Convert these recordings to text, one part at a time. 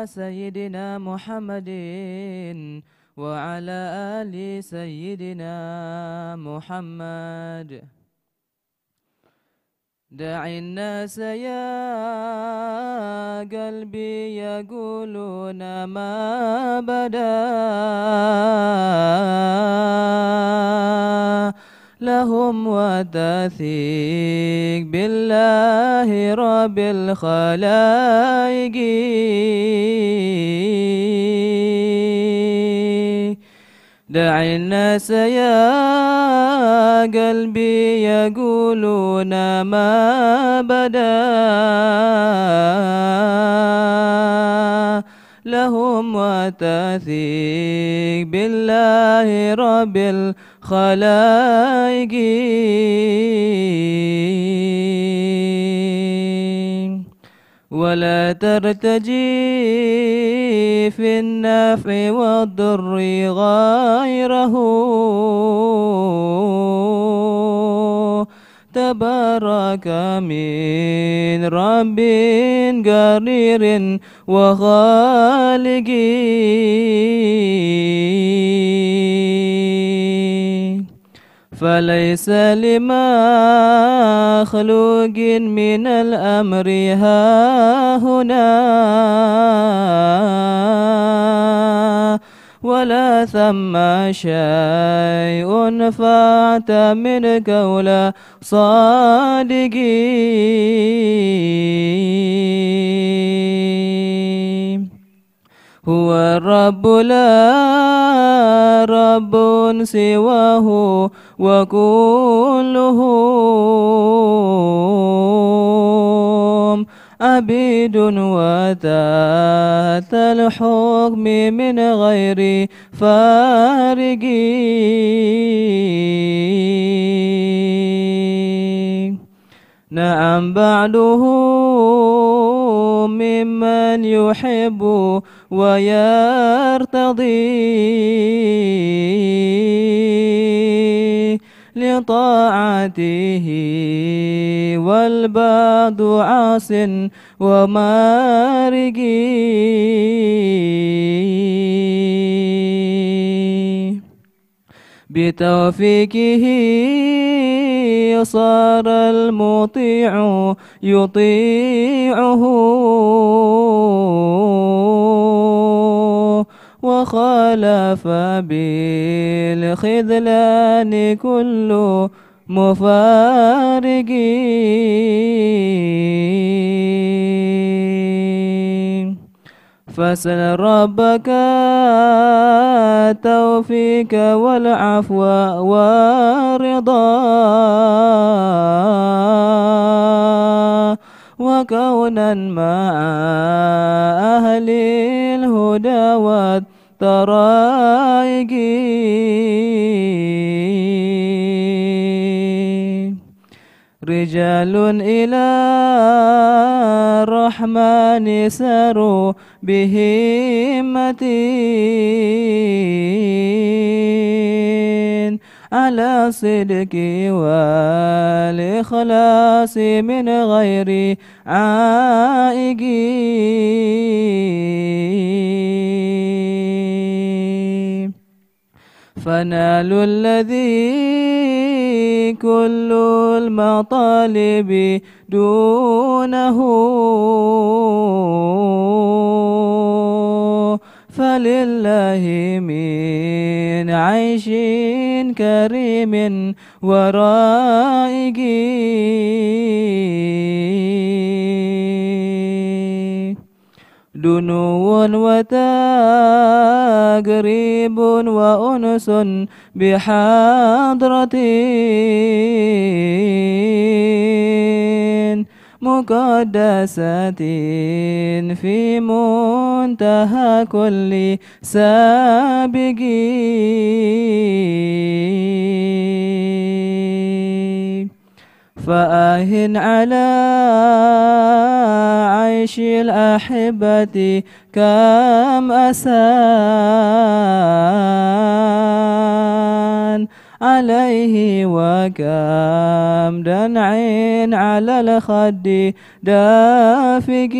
سيدنا محمد وعلى آل سيدنا محمد. دع الناس يا قلبي يقولون ما بدا لهم وتثيق بالله رب الخلائق. دع الناس يا قلبي يقولون ما بدا لهم وتثيق بالله رب الخلائق. ولا ترتجي في النفع والضر غيره تبارك من رب قرير وخالق. فليس لمخلوق من الأمر هاهنا ولا ثم شيء فات من قول صادقين. هو الرب لا رب سواه وكلهم عبيد وتحت الحكم من غير فارقين. نعم بعضهم ممن يحب ويرتضي لطاعته والبعض عاص ومارقي. بتوفيقه صار المطيع يطيعه وخالف بالخذلان كل مفارق. فاسأل ربك التوفيق والعفو والرضا وكونا مع أهل الهدى والطرائق. رجال إلى الرحمن ساروا بهمة على صدق والإخلاص من غير عائق. فنالوا الذي كل المطالب دونه فلله من عيش كريم ورائق. دنو وتقريب وأنس بحضرة مقدسة في منتهى كل سابق. فآهن على عيش الأحبة كم أسان عليه وكم دمع على الخد دافق.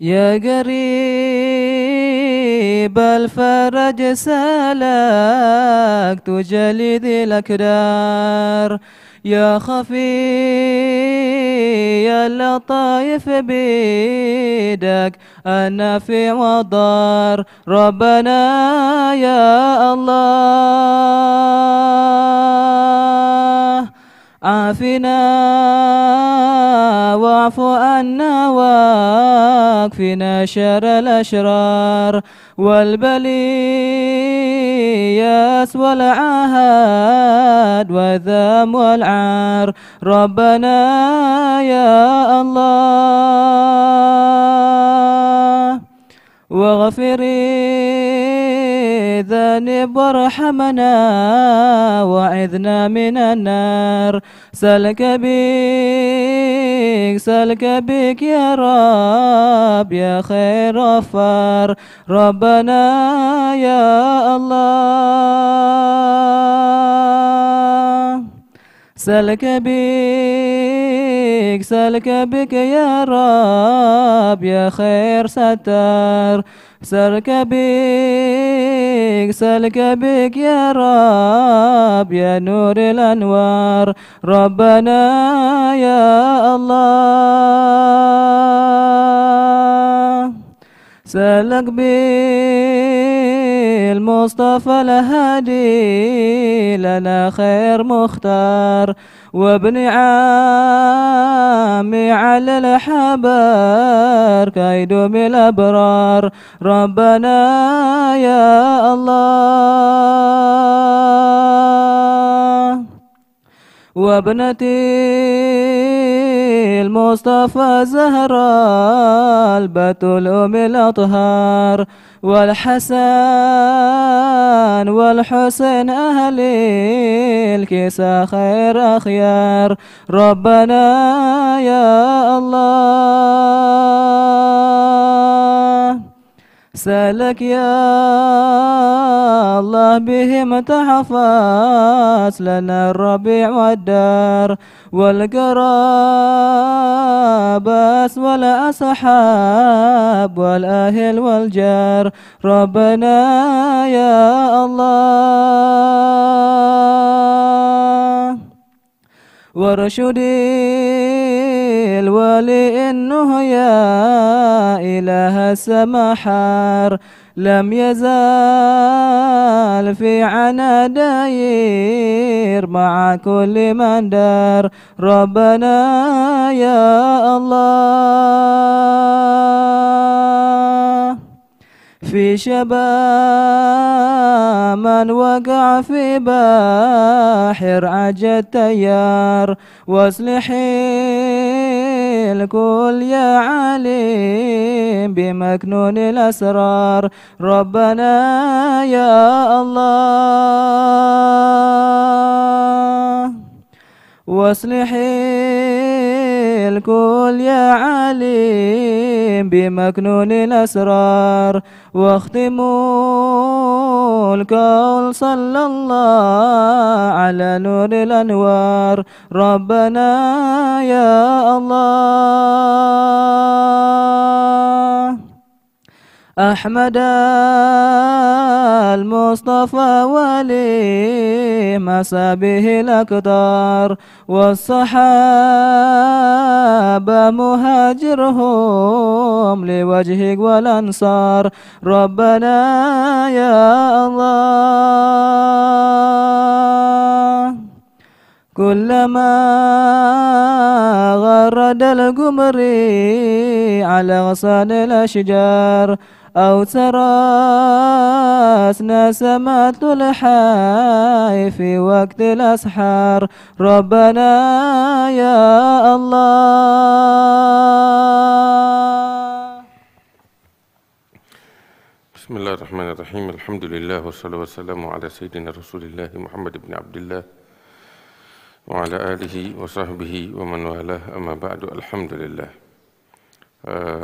يا قريب الفرج سلكت جليدي الأكدار يا خفي اللطايف بيدك النافع والضار ربنا يا الله عافنا واعف عنا واكفنا شر الأشرار والبلياس والعهد والذم والعار ربنا يا الله واغفر الذنب وارحمنا وعذنا من النار سلك بك يا رب يا خير غفار ربنا يا الله سلك بك يا رب يا خير ستار سلك بك يا رب يا نور الأنوار ربنا يا الله سلك بالمصطفى الهادي لنا خير مختار وابن عامي على الحبار كيدوم الأبرار ربنا يا الله وابنتي المصطفى زهراء البتول أم الأطهار والحسن والحسين أهل الكسا خير أخيار ربنا يا الله سألك يا الله بهم تحفظ لنا الربيع والدار والقرابات والأصحاب والأهل والجار ربنا يا الله ورشدي الولي إنه يا إله السمحار لم يزال في عنا داير مع كل من دار ربنا يا الله في شباب من وقع في بحر عجل تيار واصلح الكل يا عليم بمكنون الأسرار ربنا يا الله واصلح الكل يا عليم بمكنون الأسرار واختموا الكون صلى الله على نور الأنوار ربنا يا الله أحمد المصطفى ولي مصابه الأقدار والصحابة مهاجرهم لوجهك والأنصار ربنا يا الله كلما غرد القمر على غصان الأشجار أو تراس نسمات الحي في وقت الأسحار ربنا يا الله بسم الله الرحمن الرحيم الحمد لله والصلاة والسلام على سيدنا رسول الله محمد بن عبد الله وعلى آله وصحbihi wa man walah amma ba'du alhamdulillah.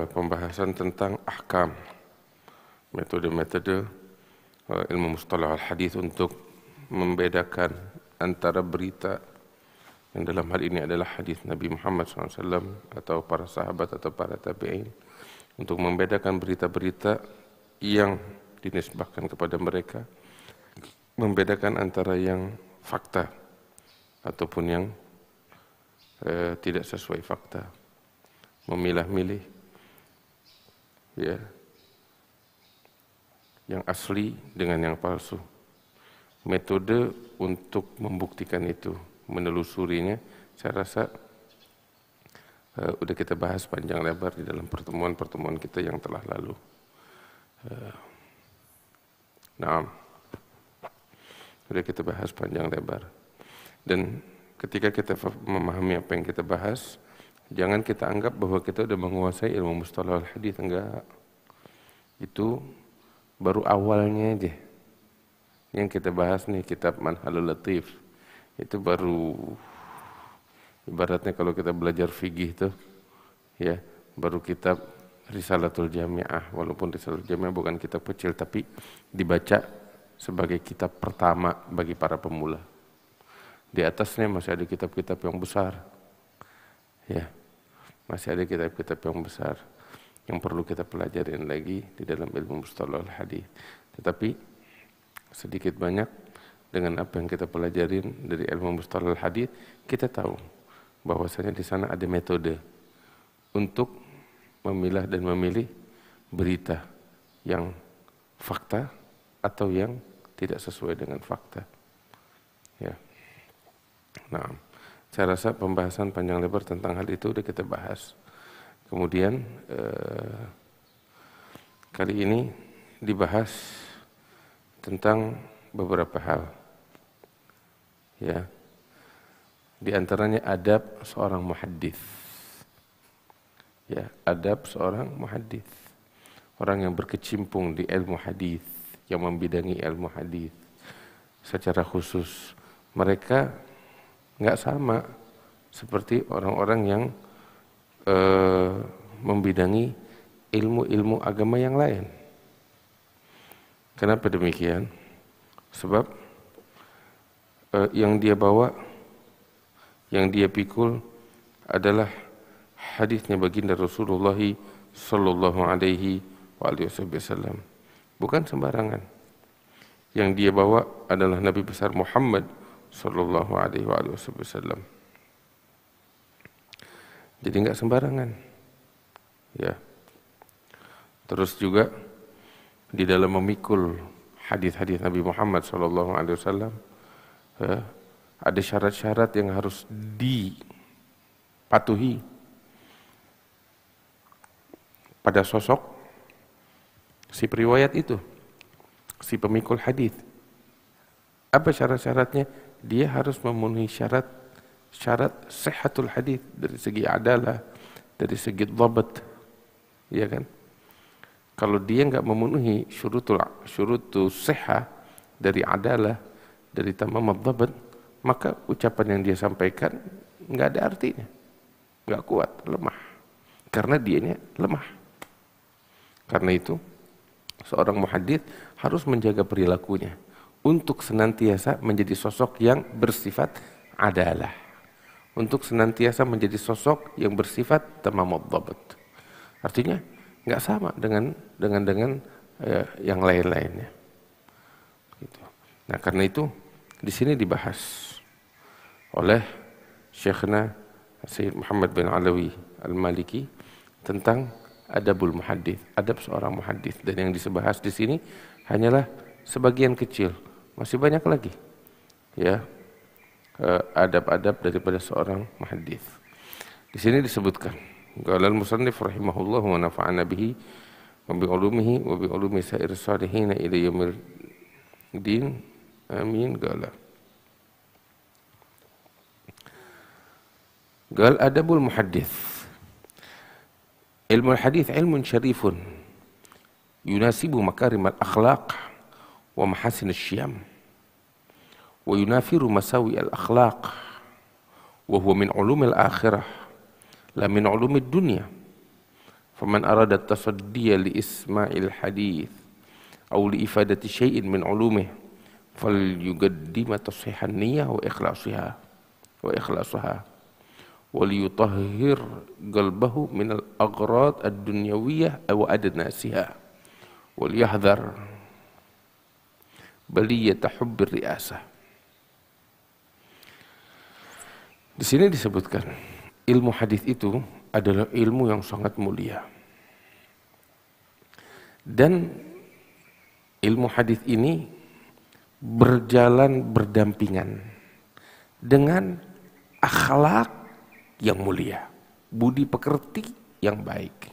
Pembahasan tentang ahkam, metode-metode ilmu mustalah al-hadis untuk membedakan antara berita yang dalam hal ini adalah hadis Nabi Muhammad SAW atau para sahabat atau para tabi'in untuk membedakan berita-berita yang dinisbahkan kepada mereka, membedakan antara yang fakta ataupun yang tidak sesuai fakta, memilah-milih ya yang asli dengan yang palsu. Metode untuk membuktikan itu, menelusurinya, saya rasa udah kita bahas panjang lebar di dalam pertemuan-pertemuan kita yang telah lalu. Udah kita bahas panjang lebar. Dan ketika kita memahami apa yang kita bahas, jangan kita anggap bahwa kita udah menguasai ilmu mustalah al-hadits, enggak. Itu baru awalnya aja. Yang kita bahas nih kitab Manhalul Latif, itu baru ibaratnya kalau kita belajar fikih itu ya, baru kitab Risalatul Jami'ah, walaupun Risalatul Jami'ah bukan kitab kecil tapi dibaca sebagai kitab pertama bagi para pemula. Di atasnya masih ada kitab-kitab yang besar. Ya. Masih ada kitab-kitab yang besar yang perlu kita pelajarin lagi di dalam ilmu mustalah al-hadits. Tetapi sedikit banyak dengan apa yang kita pelajarin dari ilmu mustalah al-hadits, kita tahu bahwasanya di sana ada metode untuk memilah dan memilih berita yang fakta atau yang tidak sesuai dengan fakta. Ya. Nah, saya rasa pembahasan panjang lebar tentang hal itu sudah kita bahas. Kemudian kali ini dibahas tentang beberapa hal. Ya. Di antaranya adab seorang muhaddits. Ya, adab seorang muhaddits. Orang yang berkecimpung di ilmu hadis, yang membidangi ilmu hadis secara khusus. Mereka enggak sama seperti orang-orang yang membidangi ilmu-ilmu agama yang lain. Kenapa demikian? Sebab yang dia bawa, yang dia pikul adalah hadisnya baginda Rasulullah sallallahu alaihi wasallam. Bukan sembarangan. Yang dia bawa adalah Nabi besar Muhammad sallallahu alaihi wasallam. Jadi enggak sembarangan. Ya. Terus juga di dalam memikul hadis-hadis Nabi Muhammad sallallahu alaihi wasallam, ada syarat-syarat yang harus dipatuhi pada sosok si periwayat itu, si pemikul hadis. Apa syarat-syaratnya? Dia harus memenuhi syarat sihhatul hadis dari segi adalah, dari segi dhabt, ya kan? Kalau dia enggak memenuhi syurutul sihhah dari adalah, dari tamam dhabt, maka ucapan yang dia sampaikan enggak ada artinya. Enggak kuat, lemah. Karena dianya lemah. Karena itu seorang muhaddits harus menjaga perilakunya untuk senantiasa menjadi sosok yang bersifat adalah, untuk senantiasa menjadi sosok yang bersifat tamam dhabt. Artinya enggak sama dengan yang lain-lainnya. Gitu. Nah, karena itu di sini dibahas oleh Syekhna Sayyid Muhammad bin Alawi Al-Maliki tentang adabul muhaddits, adab seorang muhaddits, dan yang dibahas di sini hanyalah sebagian kecil. Masih banyak lagi. Ya. Adab-adab daripada seorang muhaddits. Di sini disebutkan, qala al-musannif rahimahullah wa nafa'ana bihi wa bi ulumihi wa bi ulumi sa'ir salihin ila yaumil din. Amin. Qal adabul muhaddits. Ilmu al-hadits ilmun syarifun yunasibu makarimal akhlaq wa mahasin asy-syiyam wa yunafiru masawi al-akhlaq wa huwa min ulumil akhirah la min ulumid dunya. Faman arada at-tasaddiya li isma'il hadits aw li ifadati syai'in min ulumihi falyuqaddima tashihan niyyah wa ikhlasiha waliyutahhir qalbahu minal aghrad ad-dunyawiyah wa adnasiha waliyahdhar baliyata hubbir riasah. Di sini disebutkan ilmu hadis itu adalah ilmu yang sangat mulia. Dan ilmu hadis ini berjalan berdampingan dengan akhlak yang mulia, budi pekerti yang baik,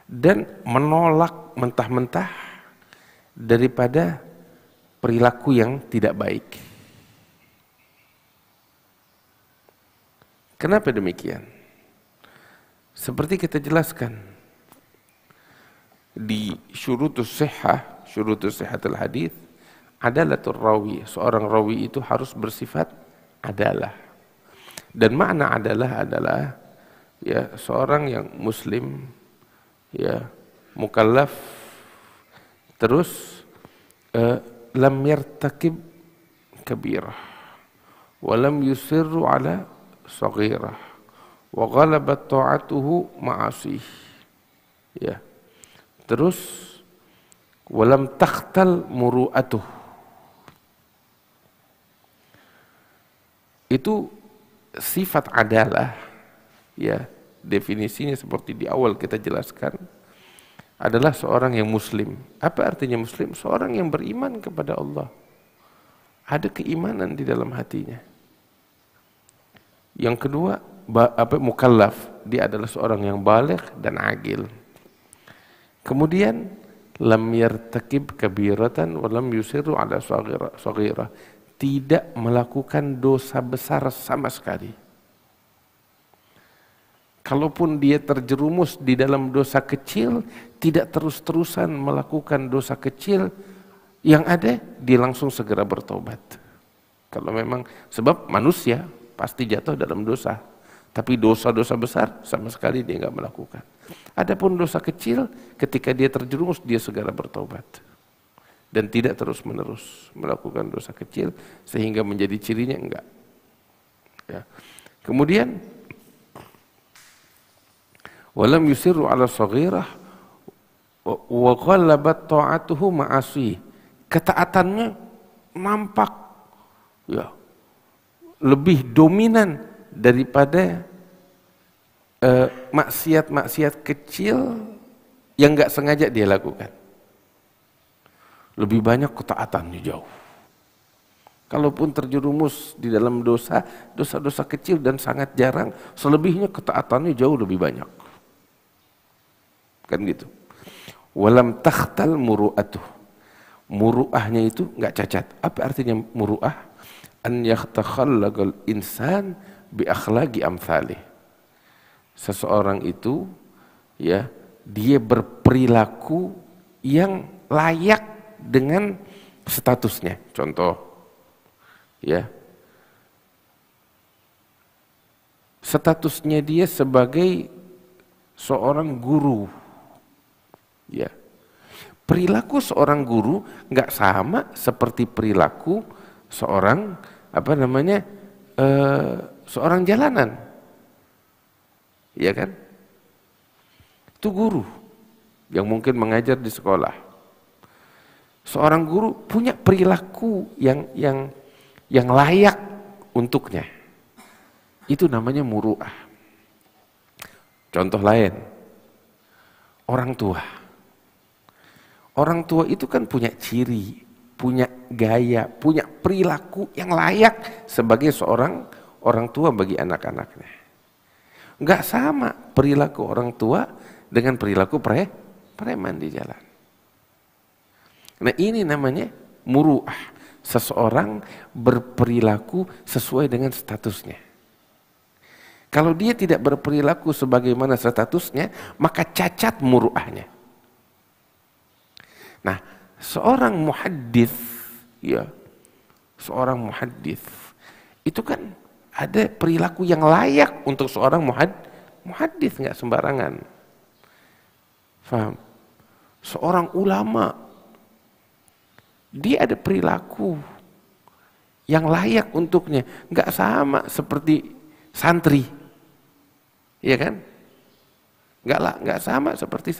dan menolak mentah-mentah daripada perilaku yang tidak baik. Kenapa demikian? Seperti kita jelaskan di syurutus sihhatul hadis, adalatul rawi, seorang rawi itu harus bersifat adalah. Dan makna adalah ya seorang yang muslim, ya mukallaf, terus lam yartakib kabirah wa lam yusirru ala saghirah wa ghalabat ta'atuhu ma'asih, ya, terus walam takhtal muru'atuh. Itu sifat adalah, ya, definisinya seperti di awal kita jelaskan, adalah seorang yang muslim. Apa artinya muslim? Seorang yang beriman kepada Allah, ada keimanan di dalam hatinya. Yang kedua, mukallaf, dia adalah seorang yang baligh dan agil. Kemudian lam yartakib kabiratan wa lam yusirru ala saghirah, tidak melakukan dosa besar sama sekali. Kalaupun dia terjerumus di dalam dosa kecil, tidak terus-terusan melakukan dosa kecil, yang ada dia langsung segera bertobat. Kalau memang, sebab manusia pasti jatuh dalam dosa, tapi dosa-dosa besar sama sekali dia nggak melakukan. Adapun dosa kecil, ketika dia terjerumus dia segera bertobat dan tidak terus-menerus melakukan dosa kecil sehingga menjadi cirinya enggak. Ya. Kemudian walam yusirru ala saghirah wa ghalabat ta'atuhu ma'asi, ketaatannya nampak, ya, lebih dominan daripada maksiat-maksiat kecil yang nggak sengaja dia lakukan. Lebih banyak ketaatannya jauh. Kalaupun terjerumus di dalam dosa-dosa kecil dan sangat jarang, selebihnya ketaatannya jauh lebih banyak. Kan gitu. Walam takhtal muru'atuh. Muru'ahnya itu nggak cacat. Apa artinya muru'ah? An yakhtakhallagal insan bi akhlaqi amsalih. Seseorang itu, ya, dia berperilaku yang layak dengan statusnya. Contoh, ya, statusnya dia sebagai seorang guru, ya. Perilaku seorang guru nggak sama seperti perilaku seorang seorang jalanan, ya kan? Itu guru yang mungkin mengajar di sekolah. Seorang guru punya perilaku yang layak untuknya. Itu namanya muru'ah. Contoh lain, orang tua. Orang tua itu kan punya ciri, punya gaya, punya perilaku yang layak sebagai seorang orang tua bagi anak-anaknya. Enggak sama perilaku orang tua dengan perilaku preman di jalan. Nah, ini namanya muru'ah. Seseorang berperilaku sesuai dengan statusnya. Kalau dia tidak berperilaku sebagaimana statusnya, maka cacat muru'ahnya. Nah, seorang muhaddits, ya, seorang muhaddits itu kan ada perilaku yang layak untuk seorang muhaddits, nggak sembarangan. Faham? Seorang ulama, dia ada perilaku yang layak untuknya, nggak sama seperti santri. Iya kan? Enggak sama seperti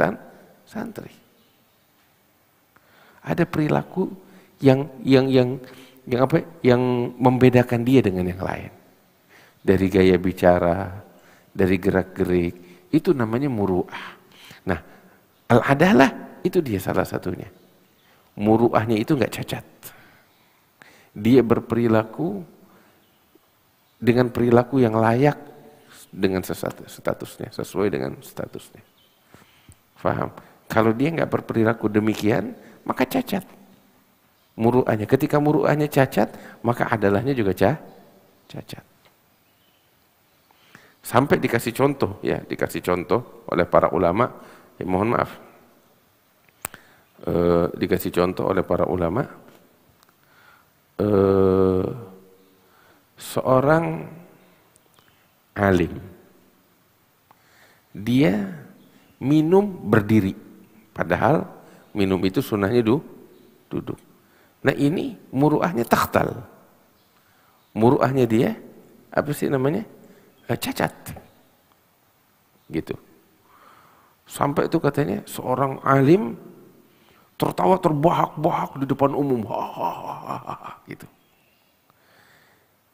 santri. Ada perilaku yang membedakan dia dengan yang lain. Dari gaya bicara, dari gerak-gerik, itu namanya muru'ah. Nah, al-adalah itu dia salah satunya. Muru'ahnya itu enggak cacat. Dia berperilaku dengan perilaku yang layak dengan statusnya, sesuai dengan statusnya. Faham? Kalau dia enggak berperilaku demikian, maka cacat muru'ahnya. Ketika muru'ahnya cacat, maka adalahnya juga cacat. Sampai dikasih contoh, ya, dikasih contoh oleh para ulama. Mohon maaf, dikasih contoh oleh para ulama. Seorang alim, dia minum berdiri, padahal minum itu sunnahnya duduk. Nah ini muru'ahnya takhtal. Muru'ahnya dia, apa sih namanya? Cacat. Gitu. Sampai itu katanya seorang alim tertawa terbahak-bahak di depan umum. Gitu.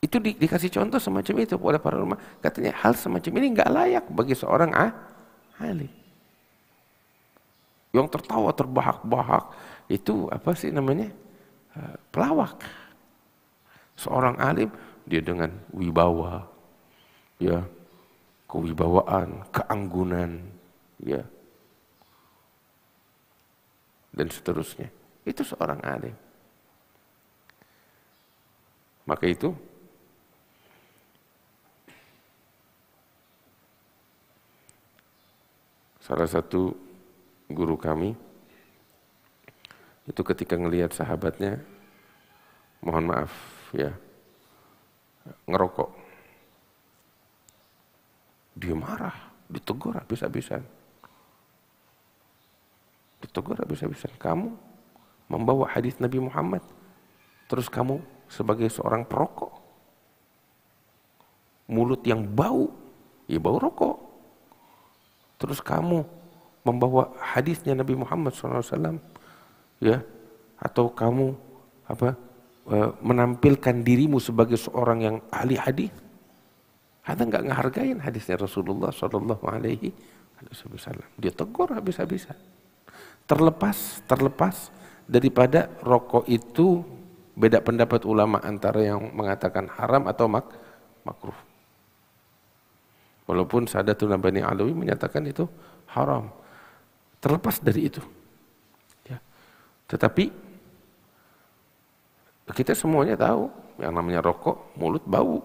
Itu dikasih contoh semacam itu oleh para ulama. Katanya hal semacam ini enggak layak bagi seorang alim. Yang tertawa terbahak-bahak itu apa sih namanya? Pelawak. Seorang alim dia dengan wibawa, ya, kewibawaan, keanggunan, ya, dan seterusnya. Itu seorang alim. Maka itu salah satu guru kami itu ketika ngelihat sahabatnya, mohon maaf ya, ngerokok, dia marah, ditegur habis-habisan. Kamu membawa hadis Nabi Muhammad, terus kamu sebagai seorang perokok, mulut yang bau, ya bau rokok. Terus kamu membawa hadisnya Nabi Muhammad SAW, ya, atau kamu menampilkan dirimu sebagai seorang yang ahli hadis. Anda nggak ngehargain hadisnya Rasulullah SAW. Dia tegur habis-habisan. Terlepas daripada rokok itu beda pendapat ulama antara yang mengatakan haram atau makruh. Walaupun Sadatul Bani Alawi menyatakan itu haram. Terlepas dari itu. Ya. Tetapi kita semuanya tahu yang namanya rokok, mulut bau.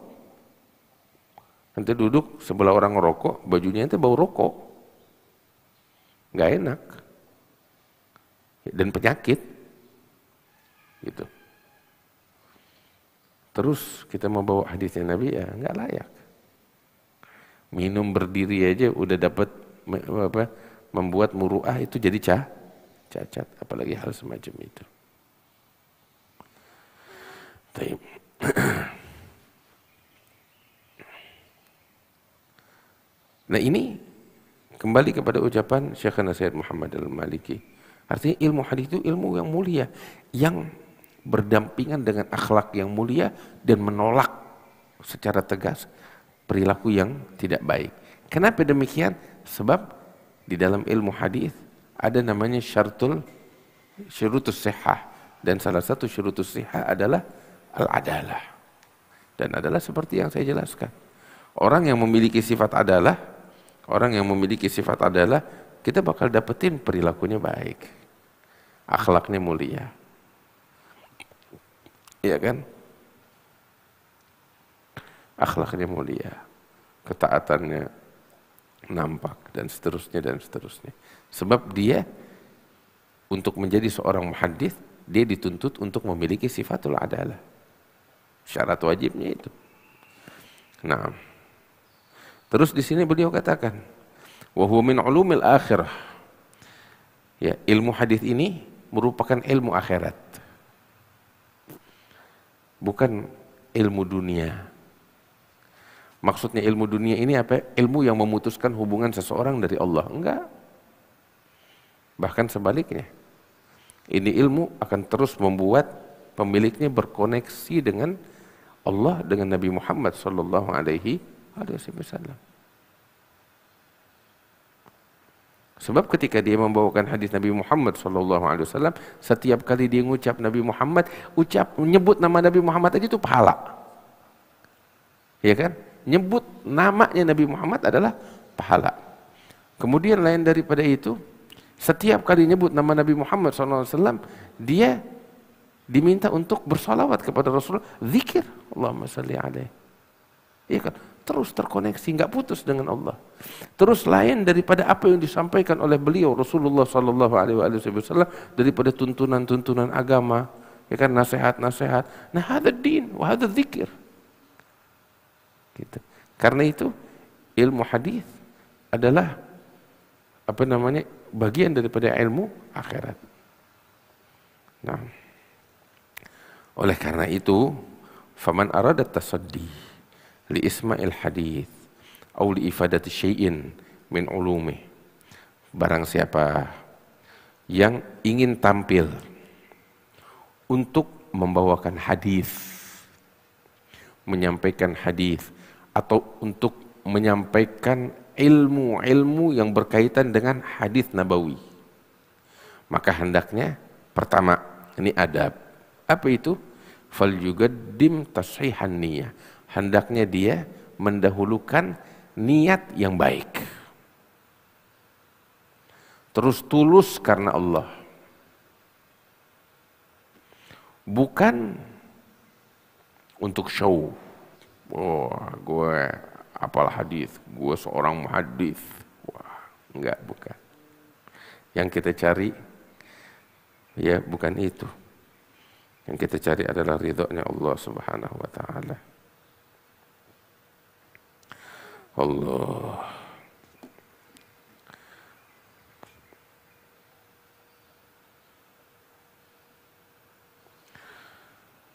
Nanti duduk sebelah orang ngerokok, bajunya itu bau rokok. Nggak enak. Dan penyakit. Gitu. Terus kita mau bawa hadisnya Nabi, ya nggak layak. Minum berdiri aja udah dapat membuat muru'ah itu jadi cacat, apalagi hal semacam itu. Nah ini kembali kepada ucapan Syekhana Sayyid Muhammad Al-Maliki. Artinya ilmu hadis itu ilmu yang mulia, yang berdampingan dengan akhlak yang mulia dan menolak secara tegas perilaku yang tidak baik. Kenapa demikian? Sebab di dalam ilmu hadis ada namanya syurutus sihah, dan salah satu syurutus sihah adalah al-adalah. Dan adalah seperti yang saya jelaskan. Orang yang memiliki sifat adalah, kita bakal dapetin perilakunya baik, akhlaknya mulia. Iya kan? Akhlaknya mulia, ketaatannya nampak, dan seterusnya. Sebab dia untuk menjadi seorang muhaddits, dia dituntut untuk memiliki sifatul adalah. Syarat wajibnya itu. Nah, terus di sini beliau katakan, wa huwa min ulumil akhirah. Ya, ilmu hadis ini merupakan ilmu akhirat. Bukan ilmu dunia. Maksudnya ilmu dunia ini apa? Ilmu yang memutuskan hubungan seseorang dari Allah. Enggak. Bahkan sebaliknya. Ini ilmu akan terus membuat pemiliknya berkoneksi dengan Allah, dengan Nabi Muhammad sallallahu alaihi wasallam. Sebab ketika dia membawakan hadis Nabi Muhammad sallallahu alaihi wasallam, setiap kali dia mengucap Nabi Muhammad, menyebut nama Nabi Muhammad aja itu pahala. Ya kan? Nyebut namanya Nabi Muhammad adalah pahala. Kemudian lain daripada itu, setiap kali nyebut nama Nabi Muhammad SAW, dia diminta untuk bersalawat kepada Rasulullah, zikir, Allahumma salli alaihi. Iya kan? Terus terkoneksi, nggak putus dengan Allah. Terus lain daripada apa yang disampaikan oleh beliau Rasulullah SAW daripada tuntunan-tuntunan agama, ya kan, nasihat-nasihat. Nah, hadza din wa hadza dzikir. Gitu. Karena itu ilmu hadis adalah bagian daripada ilmu akhirat. Nah, oleh karena itu, faman arada tasaddi li isma'il hadis atau li ifadati syai'in min ulumi. Barang siapa yang ingin tampil untuk membawakan hadis, menyampaikan hadis, atau untuk menyampaikan ilmu-ilmu yang berkaitan dengan hadis nabawi, maka hendaknya pertama, ini adab. Apa itu? Fal yuqaddim tashihan niyah. Hendaknya dia mendahulukan niat yang baik. Terus tulus karena Allah. Bukan untuk show. Wah, gue apal hadis, gue seorang muhadis. Wah, enggak, bukan. Yang kita cari, ya bukan itu. Yang kita cari adalah ridhonya Allah Subhanahu wa Ta'ala. Allah.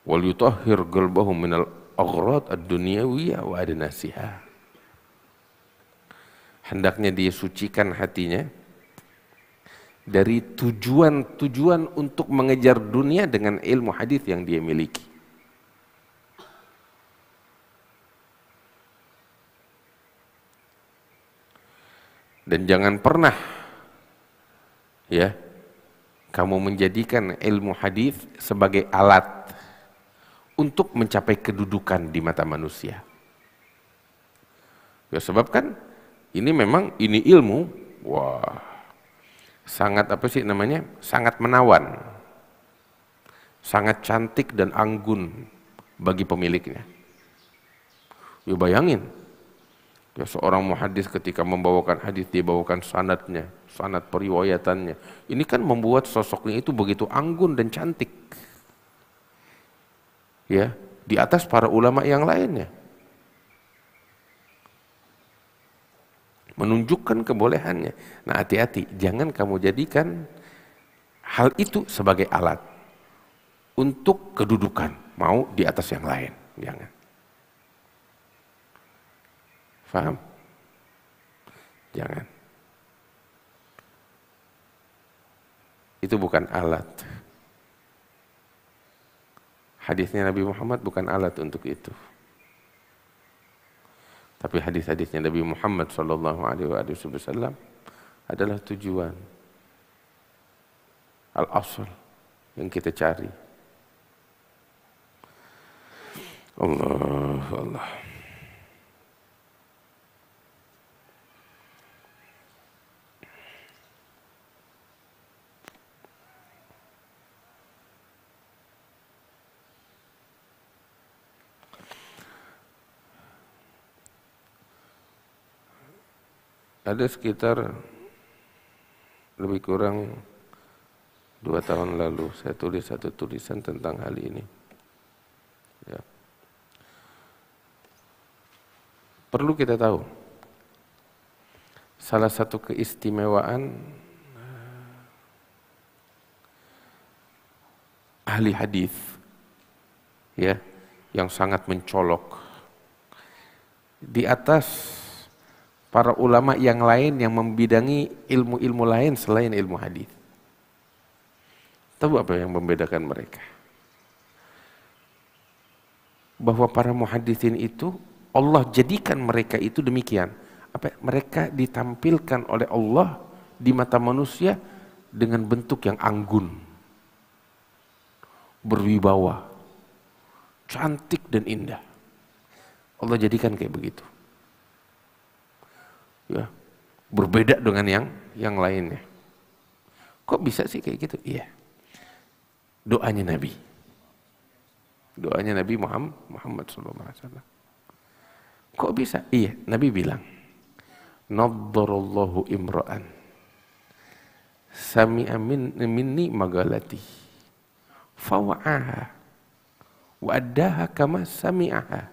Wal yutahhir qalbahum minal aghrad ad-dunyawiyah wa adnasiha. Hendaknya dia sucikan hatinya dari tujuan-tujuan untuk mengejar dunia dengan ilmu hadis yang dia miliki. Dan jangan pernah ya kamu menjadikan ilmu hadis sebagai alat untuk mencapai kedudukan di mata manusia. Ya sebab kan ini memang ilmu, wah, sangat sangat menawan, sangat cantik dan anggun bagi pemiliknya. Ya bayangin, ya seorang muhadis ketika membawakan hadis, dia bawakan sanadnya, sanad periwayatannya. Ini kan membuat sosoknya itu begitu anggun dan cantik. Ya, di atas para ulama yang lainnya. Menunjukkan kebolehannya. Nah, hati-hati, jangan kamu jadikan hal itu sebagai alat untuk kedudukan, mau di atas yang lain. Jangan. Faham? Jangan. Itu bukan alat. Hadisnya Nabi Muhammad bukan alat untuk itu. Tapi hadis-hadisnya Nabi Muhammad sallallahu alaihi wasallam adalah tujuan, al-asl yang kita cari. Allah. Ada sekitar lebih kurang 2 tahun lalu saya tulis satu tulisan tentang hal ini. Ya. Perlu kita tahu, salah satu keistimewaan ahli hadis, ya, yang sangat mencolok di atas para ulama yang lain yang membidangi ilmu-ilmu lain selain ilmu hadis. Tahu apa yang membedakan mereka? Bahwa para muhaddisin itu Allah jadikan mereka itu demikian. Mereka ditampilkan oleh Allah di mata manusia dengan bentuk yang anggun, berwibawa, cantik dan indah. Allah jadikan kayak begitu. Ya, berbeda dengan yang lainnya. Kok bisa sih kayak gitu? Iya. Doanya Nabi. Doanya Nabi Muhammad SAW. Kok bisa? Iya, Nabi bilang, naddarallahu imra'an sami'a minni magalati fawa'aha wa addaha kama sami'aha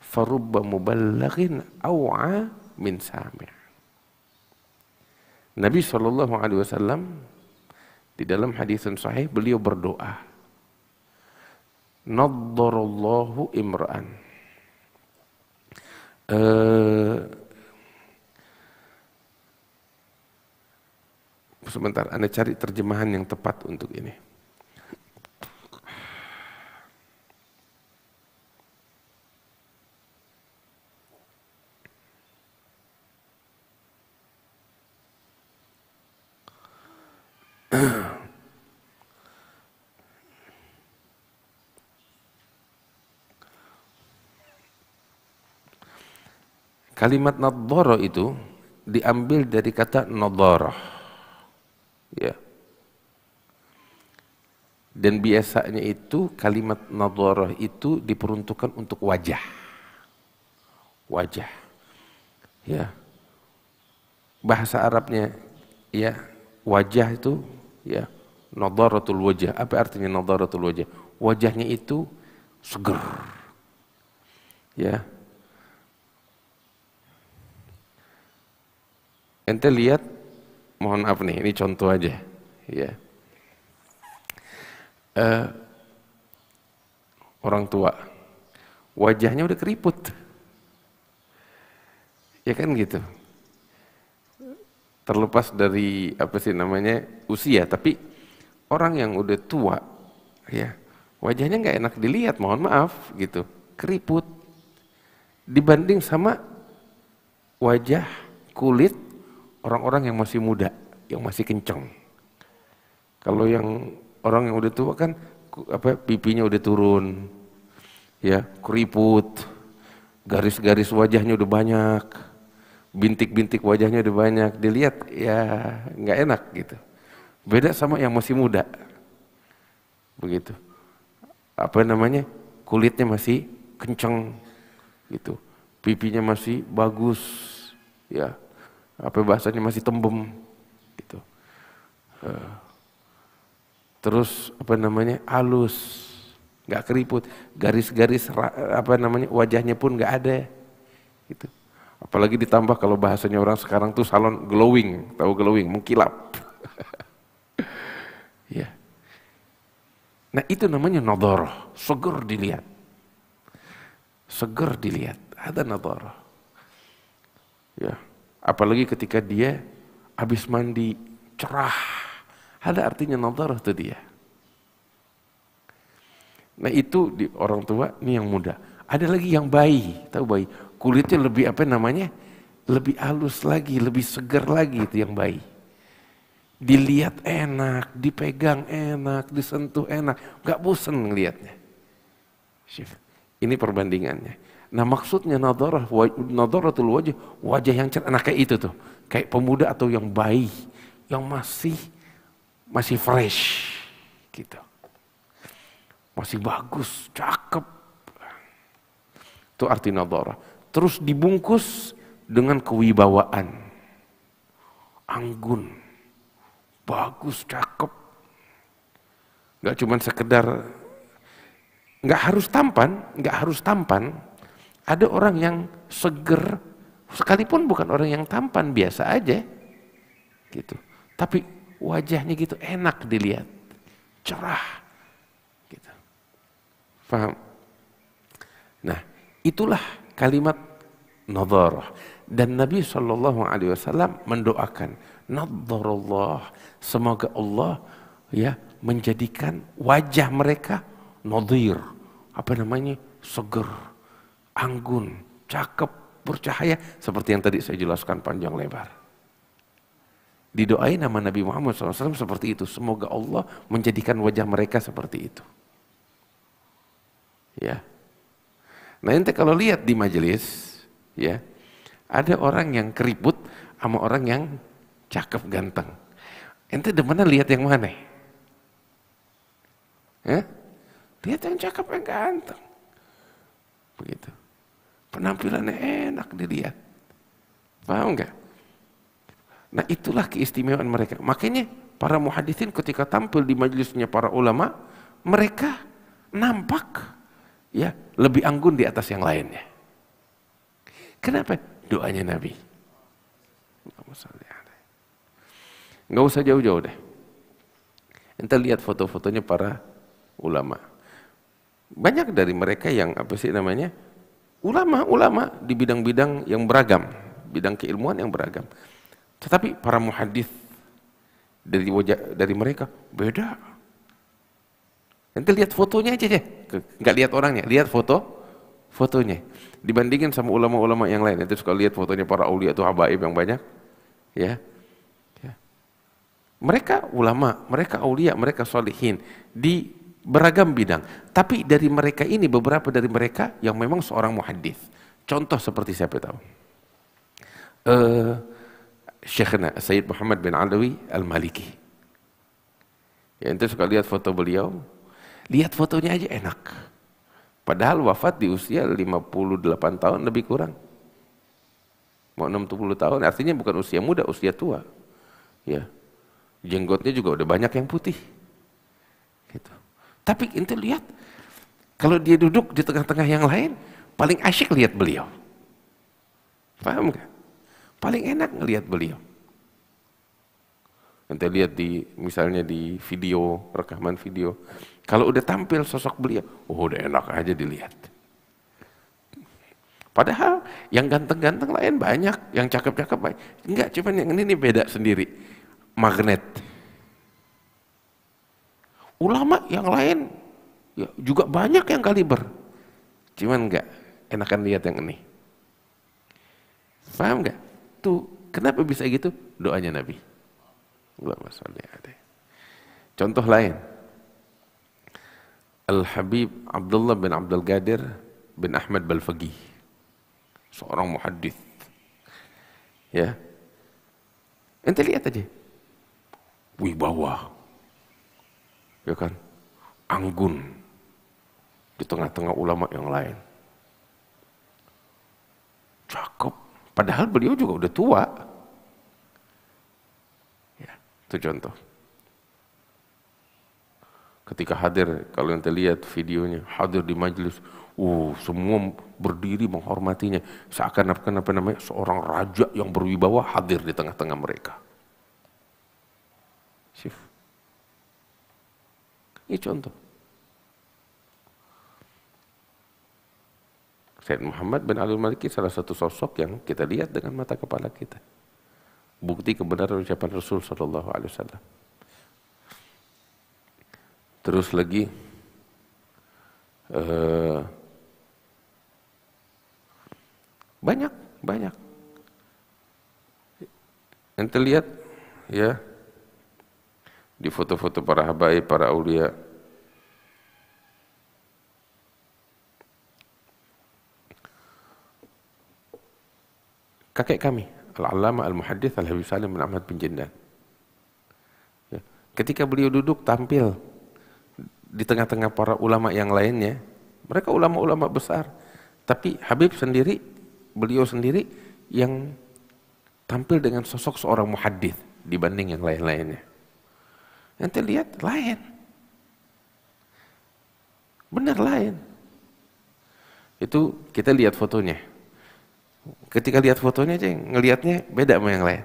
farubba muballighin aw'a min sami'. Nabi SAW di dalam hadis sahih beliau berdoa, naddarallahu imra'an, sebentar, Anda cari terjemahan yang tepat untuk ini. Kalimat nadhara itu diambil dari kata nadharah. Ya. Dan biasanya itu kalimat nadharah itu diperuntukkan untuk wajah. Wajah. Ya. Bahasa Arabnya ya, wajah itu ya, nadharatul wajah. Apa artinya nadharatul wajah? Wajahnya itu seger. Ya. Ente lihat, mohon maaf nih, ini contoh aja, ya. Orang tua, wajahnya udah keriput, ya kan gitu. Terlepas dari apa sih namanya usia, tapi orang yang udah tua, ya, wajahnya nggak enak dilihat, mohon maaf, gitu, keriput. Dibanding sama wajah kulit orang-orang yang masih muda, yang masih kenceng. Kalau yang orang yang udah tua kan pipinya udah turun, ya, keriput, garis-garis wajahnya udah banyak, bintik-bintik wajahnya udah banyak, dilihat ya nggak enak gitu. Beda sama yang masih muda, begitu. Apa namanya, kulitnya masih kenceng, gitu, pipinya masih bagus, ya. Apa bahasanya masih tembem gitu. Terus apa namanya, halus, nggak keriput, garis-garis apa namanya wajahnya pun nggak ada gitu. Apalagi ditambah kalau bahasanya orang sekarang tuh salon glowing, tahu glowing, mengkilap. Ya. Nah itu namanya nadharah, seger dilihat. Seger dilihat, ada nadharah. Ya. Apalagi ketika dia habis mandi, cerah, ada artinya nadharah itu dia. Nah itu di orang tua, ini yang muda. Ada lagi yang bayi, tahu bayi, kulitnya lebih apa namanya, lebih halus lagi, lebih segar lagi, itu yang bayi. Dilihat enak, dipegang enak, disentuh enak, nggak bosan ngelihatnya. Ini perbandingannya. Nah maksudnya nadharatul wajah, wajah yang cerah, nah kayak itu tuh, kayak pemuda atau yang bayi, yang masih fresh, gitu, masih bagus, cakep, itu arti nadharah. Terus dibungkus dengan kewibawaan, anggun, bagus, cakep, nggak cuma sekedar, nggak harus tampan. Ada orang yang seger, sekalipun bukan orang yang tampan, biasa aja, gitu. Tapi wajahnya gitu enak dilihat, cerah, gitu. Paham? Nah, itulah kalimat nadharah. Dan Nabi SAW mendoakan, nadharallah, semoga Allah ya menjadikan wajah mereka nadhir, apa namanya, seger, anggun, cakep, bercahaya, seperti yang tadi saya jelaskan panjang lebar. Didoain nama Nabi Muhammad SAW seperti itu, semoga Allah menjadikan wajah mereka seperti itu. Ya. Nah, ente kalau lihat di majelis, ya, ada orang yang keriput sama orang yang cakep ganteng. Ente demennya lihat yang mana? Lihat yang cakep yang ganteng. Begitu. Penampilannya enak dilihat. Paham enggak? Nah, itulah keistimewaan mereka. Makanya para muhaditsin ketika tampil di majelisnya para ulama, mereka nampak ya lebih anggun di atas yang lainnya. Kenapa? Doanya Nabi. Nggak usah jauh-jauh deh. Ente lihat foto-fotonya para ulama. Banyak dari mereka yang apa sih namanya? Ulama di bidang-bidang yang beragam, bidang keilmuan yang beragam. Tetapi para muhadits dari mereka beda. Ente lihat fotonya aja deh, nggak lihat orangnya, lihat fotonya. Dibandingin sama ulama-ulama yang lain, ente suka lihat fotonya para aulia itu habaib yang banyak, ya. Mereka ulama, mereka aulia, mereka sholihin di beragam bidang. Tapi dari mereka ini, beberapa dari mereka yang memang seorang muhadits. Contoh seperti siapa tahu? Syekhna Sayyid Muhammad bin Alawi Al-Maliki. Ya, ente suka lihat foto beliau, lihat fotonya aja enak. Padahal wafat di usia 58 tahun lebih kurang. Mau 60 tahun, artinya bukan usia muda, usia tua. Ya. Jenggotnya juga udah banyak yang putih. Gitu. Tapi ente lihat, kalau dia duduk di tengah-tengah yang lain, paling asyik lihat beliau. Paham gak? Paling enak ngelihat beliau. Ente lihat misalnya di video, rekaman video. Kalau udah tampil sosok beliau, udah enak aja dilihat. Padahal yang ganteng-ganteng lain banyak, yang cakep-cakep banyak. Enggak, cuman yang ini beda sendiri. Magnet. Ulama yang lain ya, juga banyak yang kaliber. Cuman enggak, enakan lihat yang ini. Paham enggak? Tuh, kenapa bisa gitu? Doanya Nabi. Allahumma sholli alaihi. Contoh lain. Al-Habib Abdullah bin Abdul Qadir bin Ahmad Balfaqih. Seorang muhaddits. Ya. Ente lihat aja. Wibawa. Ya kan? Anggun di tengah-tengah ulama yang lain. Cakep. Padahal beliau juga udah tua. Ya, itu contoh. Ketika hadir, kalau ente lihat videonya, hadir di majelis, semua berdiri menghormatinya. Seakan-akan apa namanya, seorang raja yang berwibawa hadir di tengah-tengah mereka. Sif. Ini contoh. Sayyid Muhammad bin Al-Maliki salah satu sosok yang kita lihat dengan mata kepala kita. Bukti kebenaran ucapan Rasul sallallahu alaihi wasallam. Terus lagi banyak. Ente lihat ya di foto-foto para habaib, para aulia. Kakek kami, Al-Allamah Al-Muhaddits Al-Habib Salim bin Ahmad bin Jindan. Ya. Ketika beliau duduk tampil di tengah-tengah para ulama yang lainnya, mereka ulama-ulama besar, tapi Habib sendiri, beliau sendiri yang tampil dengan sosok seorang muhaddits dibanding yang lain-lainnya. Nanti lihat lain, benar lain. Itu kita lihat fotonya. Ketika lihat fotonya aja, ngelihatnya beda sama yang lain.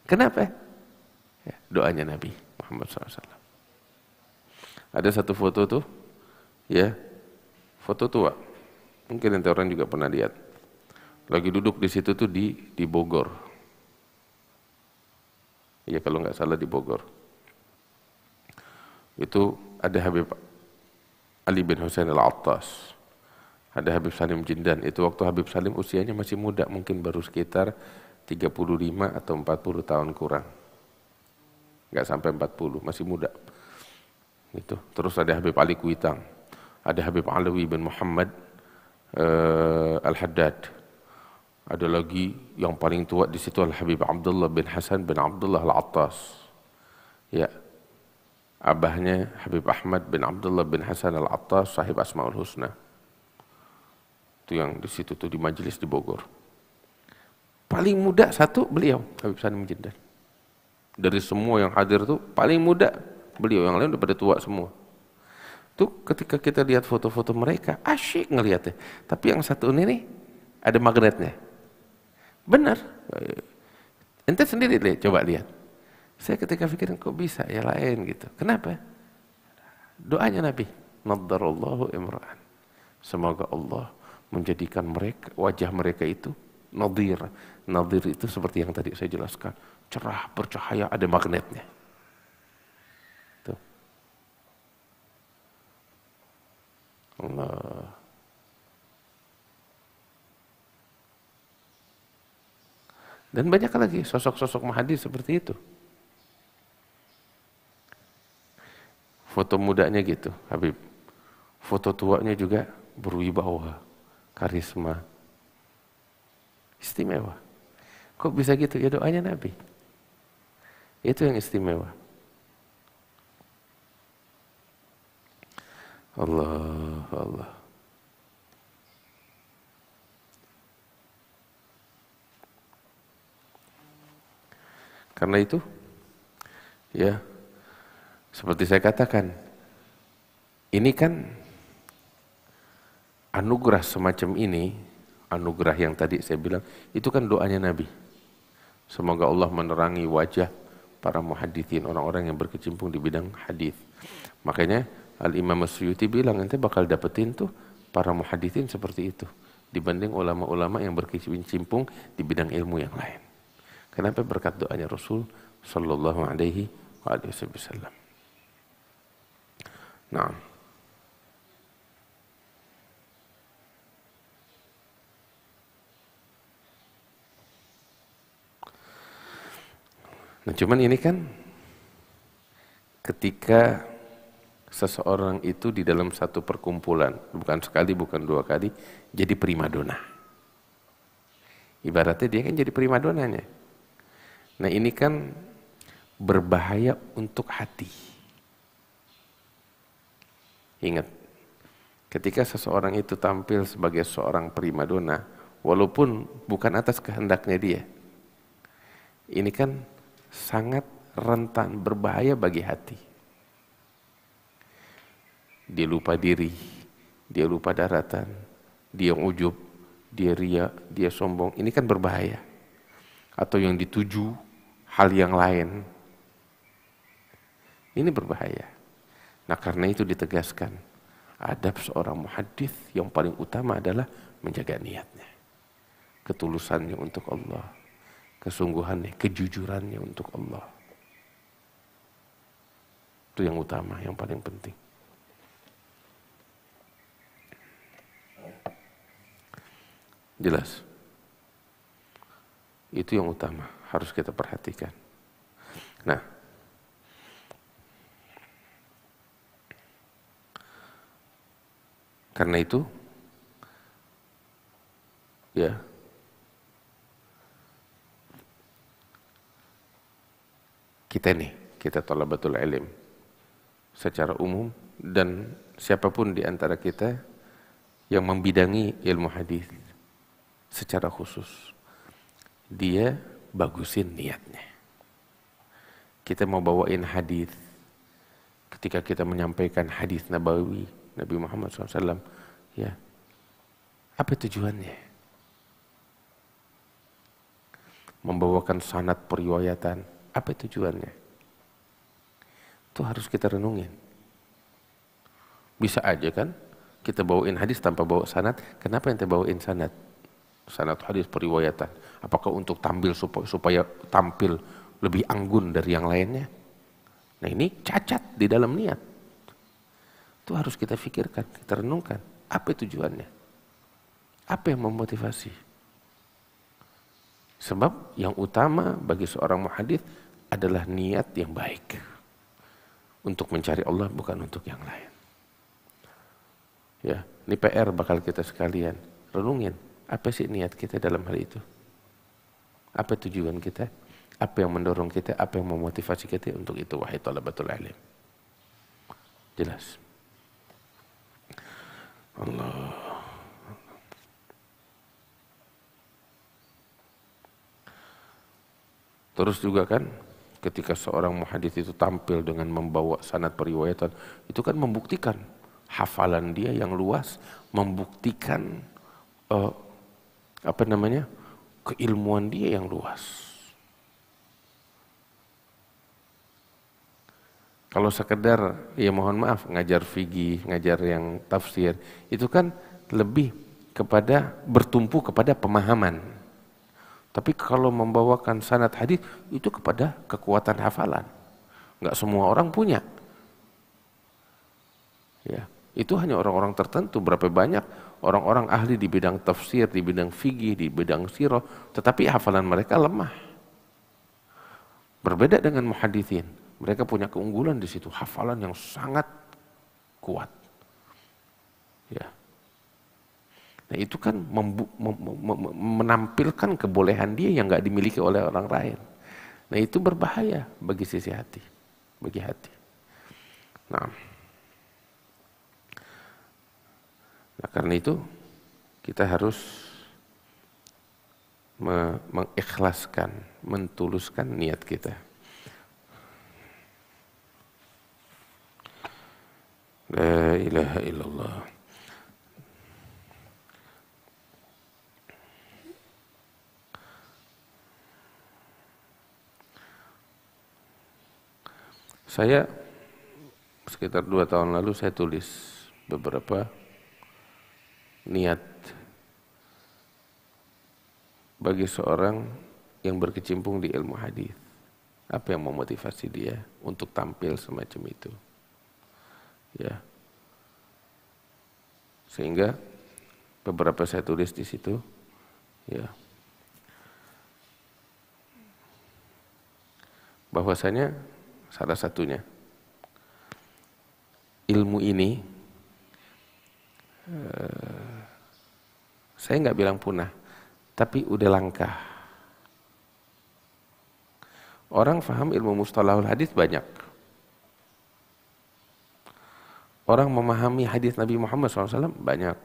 Kenapa? Ya, doanya Nabi Muhammad SAW. Ada satu foto tuh, ya, foto tua. Mungkin nanti orang juga pernah lihat. Lagi duduk di situ tuh di Bogor. Ya kalau nggak salah di Bogor. Itu ada Habib Ali bin Husain Al-Attas. Ada Habib Salim Jindan. Itu waktu Habib Salim usianya masih muda, mungkin baru sekitar 35 atau 40 tahun kurang. Nggak sampai 40, masih muda. Itu. Terus ada Habib Ali Kuitang. Ada Habib Alawi bin Muhammad Al-Haddad. Ada lagi yang paling tua di situ adalah Habib Abdullah bin Hasan bin Abdullah Al-Attas. Ya. Abahnya Habib Ahmad bin Abdullah bin Hasan Al-Attas, sahib Asmaul Husna. Itu yang di situ tuh di majelis di Bogor. Paling muda satu beliau, Habib Salim Jindan. Dari semua yang hadir tuh paling muda beliau, yang lain udah pada tua semua. Tuh ketika kita lihat foto-foto mereka, asyik ngelihatnya. Tapi yang satu ini nih ada magnetnya. Benar. Ente sendiri deh coba lihat. Saya ketika pikirin kok bisa ya lain gitu. Kenapa? Doanya Nabi, naddarallahu imra'an. Semoga Allah menjadikan mereka, wajah mereka itu nadir. Nadir itu seperti yang tadi saya jelaskan, cerah, bercahaya, ada magnetnya. Tuh. Allah. Dan banyak lagi sosok-sosok mahadi seperti itu. Foto mudanya gitu, Habib. Foto tuanya juga berwibawa, karisma, istimewa. Kok bisa gitu? Ya doanya Nabi. Itu yang istimewa. Allah, Allah. Karena itu, ya, seperti saya katakan, ini kan anugerah semacam ini, anugerah yang tadi saya bilang, itu kan doanya Nabi. Semoga Allah menerangi wajah para muhadithin, orang-orang yang berkecimpung di bidang hadis. Makanya Al-Imam As-Suyuti bilang, nanti bakal dapetin tuh para muhadithin seperti itu, dibanding ulama-ulama yang berkecimpung di bidang ilmu yang lain. Kenapa? Berkat doanya Rasul Sallallahu Alaihi Wasallam. Nah, cuman ini kan ketika seseorang itu di dalam satu perkumpulan, bukan sekali, bukan dua kali, jadi primadona. Ibaratnya dia kan jadi primadonanya. Nah ini kan berbahaya untuk hati. Ingat, ketika seseorang itu tampil sebagai seorang primadona, walaupun bukan atas kehendaknya dia, ini kan sangat rentan, berbahaya bagi hati. Dia lupa diri, dia lupa daratan, dia ujub, dia ria, dia sombong. Ini kan berbahaya. Atau yang dituju hal yang lain. Ini berbahaya. Nah karena itu ditegaskan, adab seorang muhaddits yang paling utama adalah menjaga niatnya. Ketulusannya untuk Allah. Kesungguhannya, kejujurannya untuk Allah. Itu yang utama, yang paling penting. Jelas? Itu yang utama, harus kita perhatikan. Nah, karena itu, ya, kita thalabatul ilm secara umum dan siapapun di antara kita yang membidangi ilmu hadis secara khusus, dia bagusin niatnya. Kita mau bawain hadis, ketika kita menyampaikan hadis Nabawi Nabi Muhammad SAW, ya, apa tujuannya? Membawakan sanad periwayatan, apa tujuannya? Itu harus kita renungin. Bisa aja kan kita bawain hadis tanpa bawa sanad. Kenapa ente bawain sanad? Sanad hadis periwayatan. Apakah untuk tampil supaya tampil lebih anggun dari yang lainnya? Nah ini cacat di dalam niat. Itu harus kita pikirkan, kita renungkan. Apa tujuannya? Apa yang memotivasi? Sebab yang utama bagi seorang muhadits adalah niat yang baik. Untuk mencari Allah bukan untuk yang lain. Ya, ini PR bakal kita sekalian. Renungin. Apa sih niat kita dalam hal itu? Apa tujuan kita? Apa yang mendorong kita? Apa yang memotivasi kita untuk itu? Wahai talabatul ilm. Jelas. Allah. Terus juga kan, ketika seorang muhadits itu tampil dengan membawa sanad periwayatan, itu kan membuktikan hafalan dia yang luas, membuktikan keilmuan dia yang luas. Kalau sekedar, ya mohon maaf, ngajar fikih, ngajar yang tafsir, itu kan lebih kepada bertumpu kepada pemahaman. Tapi kalau membawakan sanad hadis itu kepada kekuatan hafalan. Enggak semua orang punya. Ya, itu hanya orang-orang tertentu. Berapa banyak orang-orang ahli di bidang tafsir, di bidang fikih, di bidang sirah, tetapi hafalan mereka lemah. Berbeda dengan muhaditsin, mereka punya keunggulan di situ, hafalan yang sangat kuat. Ya. Nah itu kan menampilkan kebolehan dia yang nggak dimiliki oleh orang lain. Nah itu berbahaya bagi sisi hati, bagi hati. Nah karena itu kita harus mengikhlaskan, mentuluskan niat kita. La ilaha illallah. Saya sekitar 2 tahun lalu saya tulis beberapa niat bagi seorang yang berkecimpung di ilmu hadis. Apa yang memotivasi dia untuk tampil semacam itu? Ya. Sehingga beberapa saya tulis di situ, ya. Bahwasanya salah satunya ilmu ini saya nggak bilang punah, tapi udah langka. Orang faham ilmu mustalahul hadis banyak. Orang memahami hadis Nabi Muhammad SAW banyak.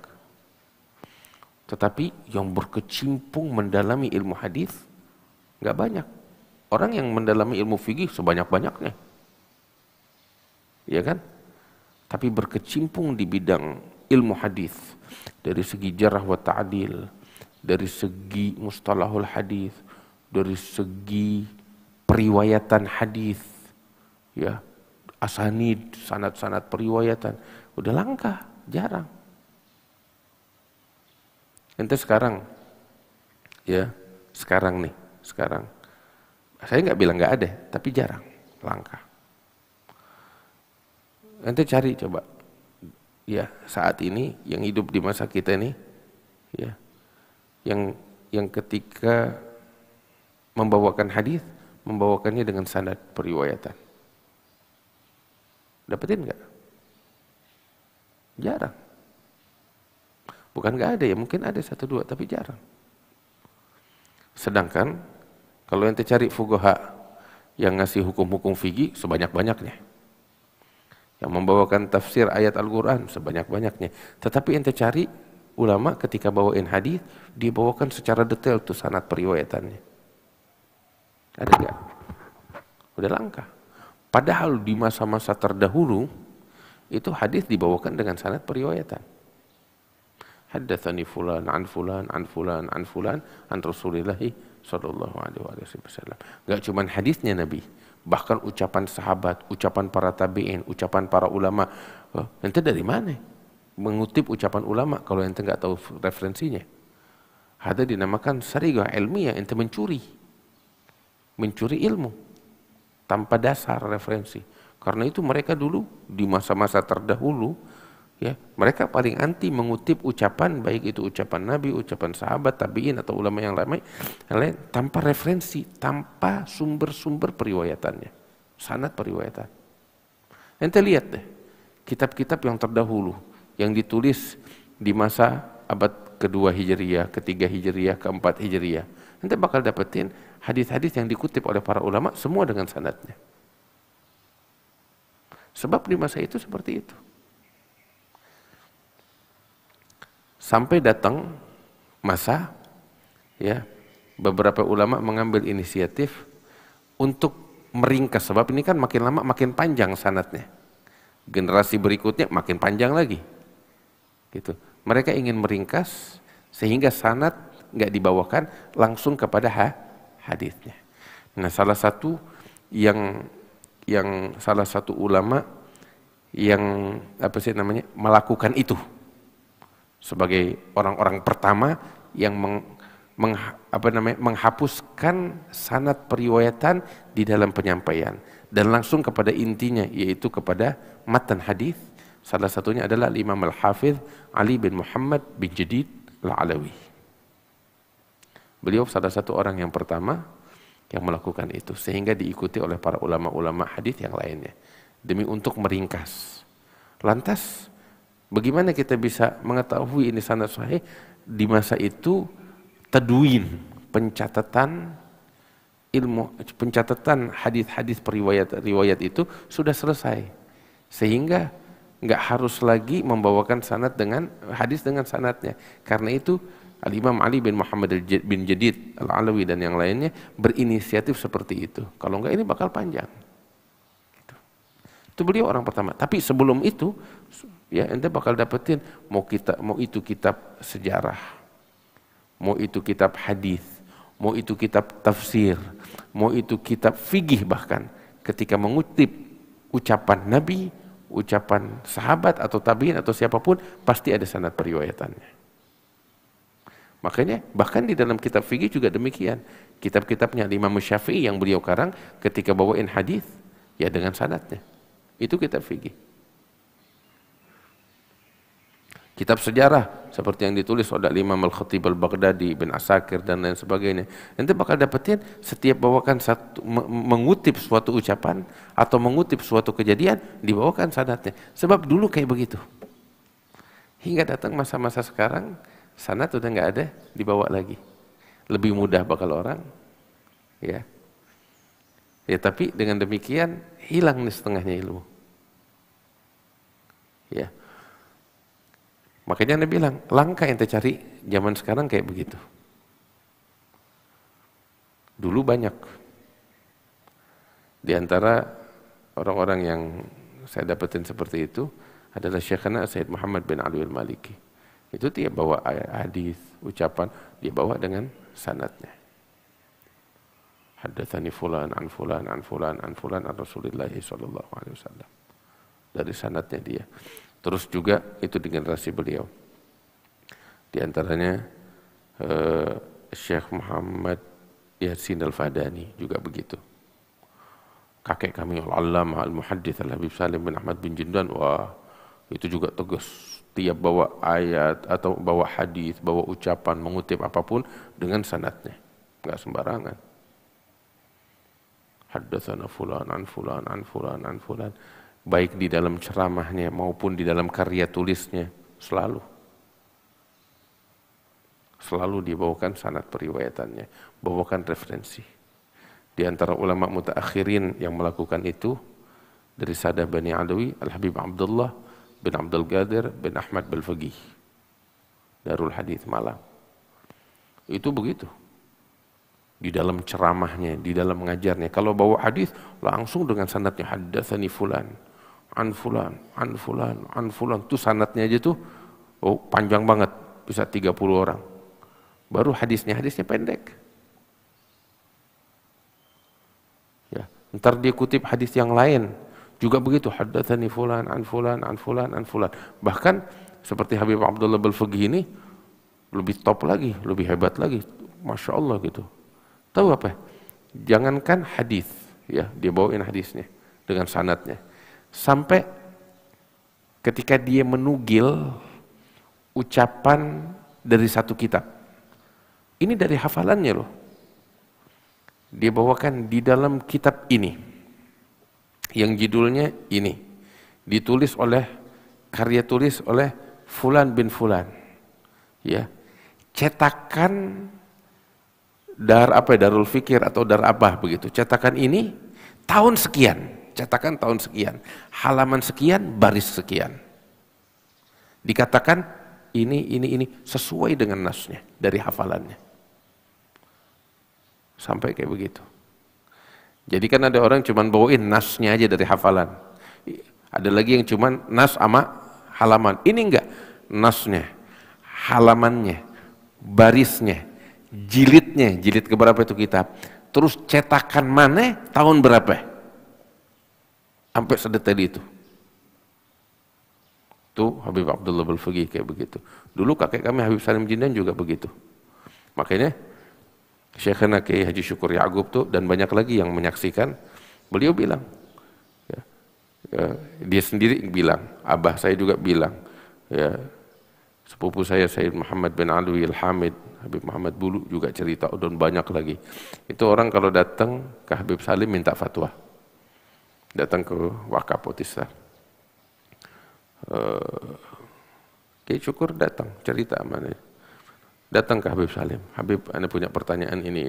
Tetapi yang berkecimpung mendalami ilmu hadis nggak banyak. Orang yang mendalami ilmu fikih sebanyak-banyaknya. Ya kan? Tapi berkecimpung di bidang ilmu hadis dari segi jarah wa ta'dil, dari segi mustalahul hadis, dari segi periwayatan hadis, ya, asanid, sanad-sanad periwayatan, udah langka, jarang. Ente sekarang, ya, sekarang, saya nggak bilang nggak ada, tapi jarang, langka. Ente cari coba, ya saat ini yang hidup di masa kita ini, ya, yang ketika membawakan hadis, membawakannya dengan sanad periwayatan. Dapetin nggak? Jarang. Bukan nggak ada ya, mungkin ada 1-2, tapi jarang. Sedangkan kalau ente cari fuqaha yang ngasih hukum-hukum fikih sebanyak-banyaknya, yang membawakan tafsir ayat Al-Quran sebanyak-banyaknya, tetapi ente cari ulama ketika bawain hadis dibawakan secara detail tuh sanad periwayatannya. Ada nggak? Udah langka. Padahal di masa-masa terdahulu itu hadis dibawakan dengan sanad periwayatan. Haddatsani fulan an fulan an fulan an fulan an Rasulillah sallallahu alaihi wasallam. Enggak cuma hadisnya Nabi, bahkan ucapan sahabat, ucapan para tabi'in, ucapan para ulama. Ente dari mana mengutip ucapan ulama kalau ente enggak tahu referensinya? Ada dinamakan sarigah ilmiah, ente mencuri ilmu tanpa dasar referensi. Karena itu mereka dulu di masa-masa terdahulu, ya, mereka paling anti mengutip ucapan, baik itu ucapan Nabi, ucapan sahabat, tabi'in atau ulama yang lain tanpa referensi, tanpa sumber-sumber periwayatannya, sanad periwayatan. Ente lihat deh, kitab-kitab yang terdahulu yang ditulis di masa abad kedua Hijriyah, ketiga Hijriyah, keempat Hijriyah, ente bakal dapetin hadis-hadis yang dikutip oleh para ulama semua dengan sanadnya. Sebab di masa itu seperti itu. Sampai datang masa, ya, beberapa ulama mengambil inisiatif untuk meringkas, sebab ini kan makin lama makin panjang sanadnya. Generasi berikutnya makin panjang lagi. Gitu. Mereka ingin meringkas sehingga sanad nggak dibawakan langsung kepada hadisnya. Nah, salah satu salah satu ulama yang melakukan itu sebagai orang-orang pertama yang menghapuskan sanad periwayatan di dalam penyampaian dan langsung kepada intinya, yaitu kepada matan hadis. Salah satunya adalah Imam Al-Hafidh Ali bin Muhammad bin Jadid Al-Alawi. Beliau salah satu orang yang pertama yang melakukan itu, sehingga diikuti oleh para ulama-ulama hadis yang lainnya, demi untuk meringkas. Lantas, bagaimana kita bisa mengetahui ini sanad sahih? Di masa itu, tadwin, pencatatan hadis-hadis riwayat itu sudah selesai, sehingga nggak harus lagi membawakan sanad dengan hadis dengan sanadnya. Karena itu Al-Imam Ali bin Muhammad bin Jadid Al-Alawi dan yang lainnya berinisiatif seperti itu. Kalau enggak ini bakal panjang. Gitu. Itu beliau orang pertama. Tapi sebelum itu, ya, ente bakal dapetin mau itu kitab sejarah, mau itu kitab hadis, mau itu kitab tafsir, mau itu kitab fikih, bahkan ketika mengutip ucapan Nabi, ucapan sahabat atau tabi'in atau siapapun, pasti ada sanad periwayatannya. Makanya bahkan di dalam kitab fikih juga demikian. Kitab-kitabnya Imam Syafi'i yang beliau karang, ketika bawain hadis ya dengan sanadnya. Itu kitab fikih. Kitab sejarah seperti yang ditulis oleh Imam Al-Khatib Al-Baghdadi, Ibn Asakir dan lain sebagainya. Nanti bakal dapetin setiap bawakan mengutip suatu ucapan atau mengutip suatu kejadian, dibawakan sanadnya. Sebab dulu kayak begitu. Hingga datang masa-masa sekarang, sanad udah nggak ada, dibawa lagi. Lebih mudah bakal orang, ya. Ya, tapi dengan demikian hilang nih setengahnya ilmu. Ya. Makanya Anda bilang, langka yang tercari zaman sekarang kayak begitu. Dulu banyak. Di antara orang-orang yang saya dapetin seperti itu adalah Syekhana Sayyid Muhammad bin Ali Al-Maliki. Itu dia bawa hadis, ucapan, dia bawa dengan sanadnya. Haddatsani fulan an fulan an fulan an fulan an Rasulillah sallallahu alaihi wasallam. Dari sanadnya dia. Terus juga itu di generasi beliau. Di antaranya Syekh Muhammad Yasin Al-Fadani juga begitu. Kakek kami Al-Allamah Al-Muhaddits Al-Habib Salim bin Ahmad bin Jindan, wah, itu juga tegas. Tiap bawa ayat atau bawa hadis, bawa ucapan, mengutip apapun dengan sanadnya, nggak sembarangan. Haddatsana fulan an fulan an fulan an fulan, baik di dalam ceramahnya maupun di dalam karya tulisnya, selalu dibawakan sanad periwayatannya, bawakan referensi. Di antara ulama mutaakhirin yang melakukan itu dari Sadah Bani Adawi, Al-Habib Abdullah bin Abdul Qadir bin Ahmad Balfaqih, Darul Hadits Malang. Itu begitu. Di dalam ceramahnya, di dalam mengajarnya, kalau bawa hadis langsung dengan sanadnya, haddatsani fulan an fulan an fulan an fulan. Tuh sanadnya aja tuh panjang banget, bisa 30 orang. Baru hadisnya pendek. Ya, ntar dia kutip hadis yang lain juga begitu, haddatsani fulan an fulan an fulan an fulan. Bahkan seperti Habib Abdullah Balfaqih ini lebih top lagi, lebih hebat lagi. Masya Allah gitu. Tahu apa? Jangankan hadis, ya dia bawain hadisnya dengan sanadnya. Sampai ketika dia menugil ucapan dari satu kitab. Ini dari hafalannya loh. Dia bawakan di dalam kitab ini. Yang judulnya ini. Ditulis oleh, karya tulis oleh Fulan bin Fulan. Ya. Cetakan Darul Fikir atau Dar Abah begitu. Cetakan ini tahun sekian. Cetakan tahun sekian. Halaman sekian, baris sekian. Dikatakan ini sesuai dengan nasnya dari hafalannya. Sampai kayak begitu. Jadi kan ada orang cuman bawain nasnya aja dari hafalan. Ada lagi yang cuman nas sama halaman. Ini enggak, nasnya, halamannya, barisnya, jilidnya, jilid keberapa itu kitab. Terus cetakan mana, tahun berapa. Sampai sedetail itu. Tuh Habib Abdullah Al-Faqih kayak begitu. Dulu kakek kami Habib Salim Jindan juga begitu. Makanya Syekhana Kiai Haji Syukur Ya'qub tuh dan banyak lagi yang menyaksikan, beliau bilang, dia sendiri bilang, abah saya juga bilang, ya, sepupu saya Sayyid Muhammad bin Alwi Al-Hamid, Habib Muhammad Bulu juga cerita, dan banyak lagi. Itu orang kalau datang ke Habib Salim minta fatwa, datang ke Wakaf Potisar. Kiai Syukur datang cerita mana? Datang ke Habib Salim, Habib, Anda punya pertanyaan ini.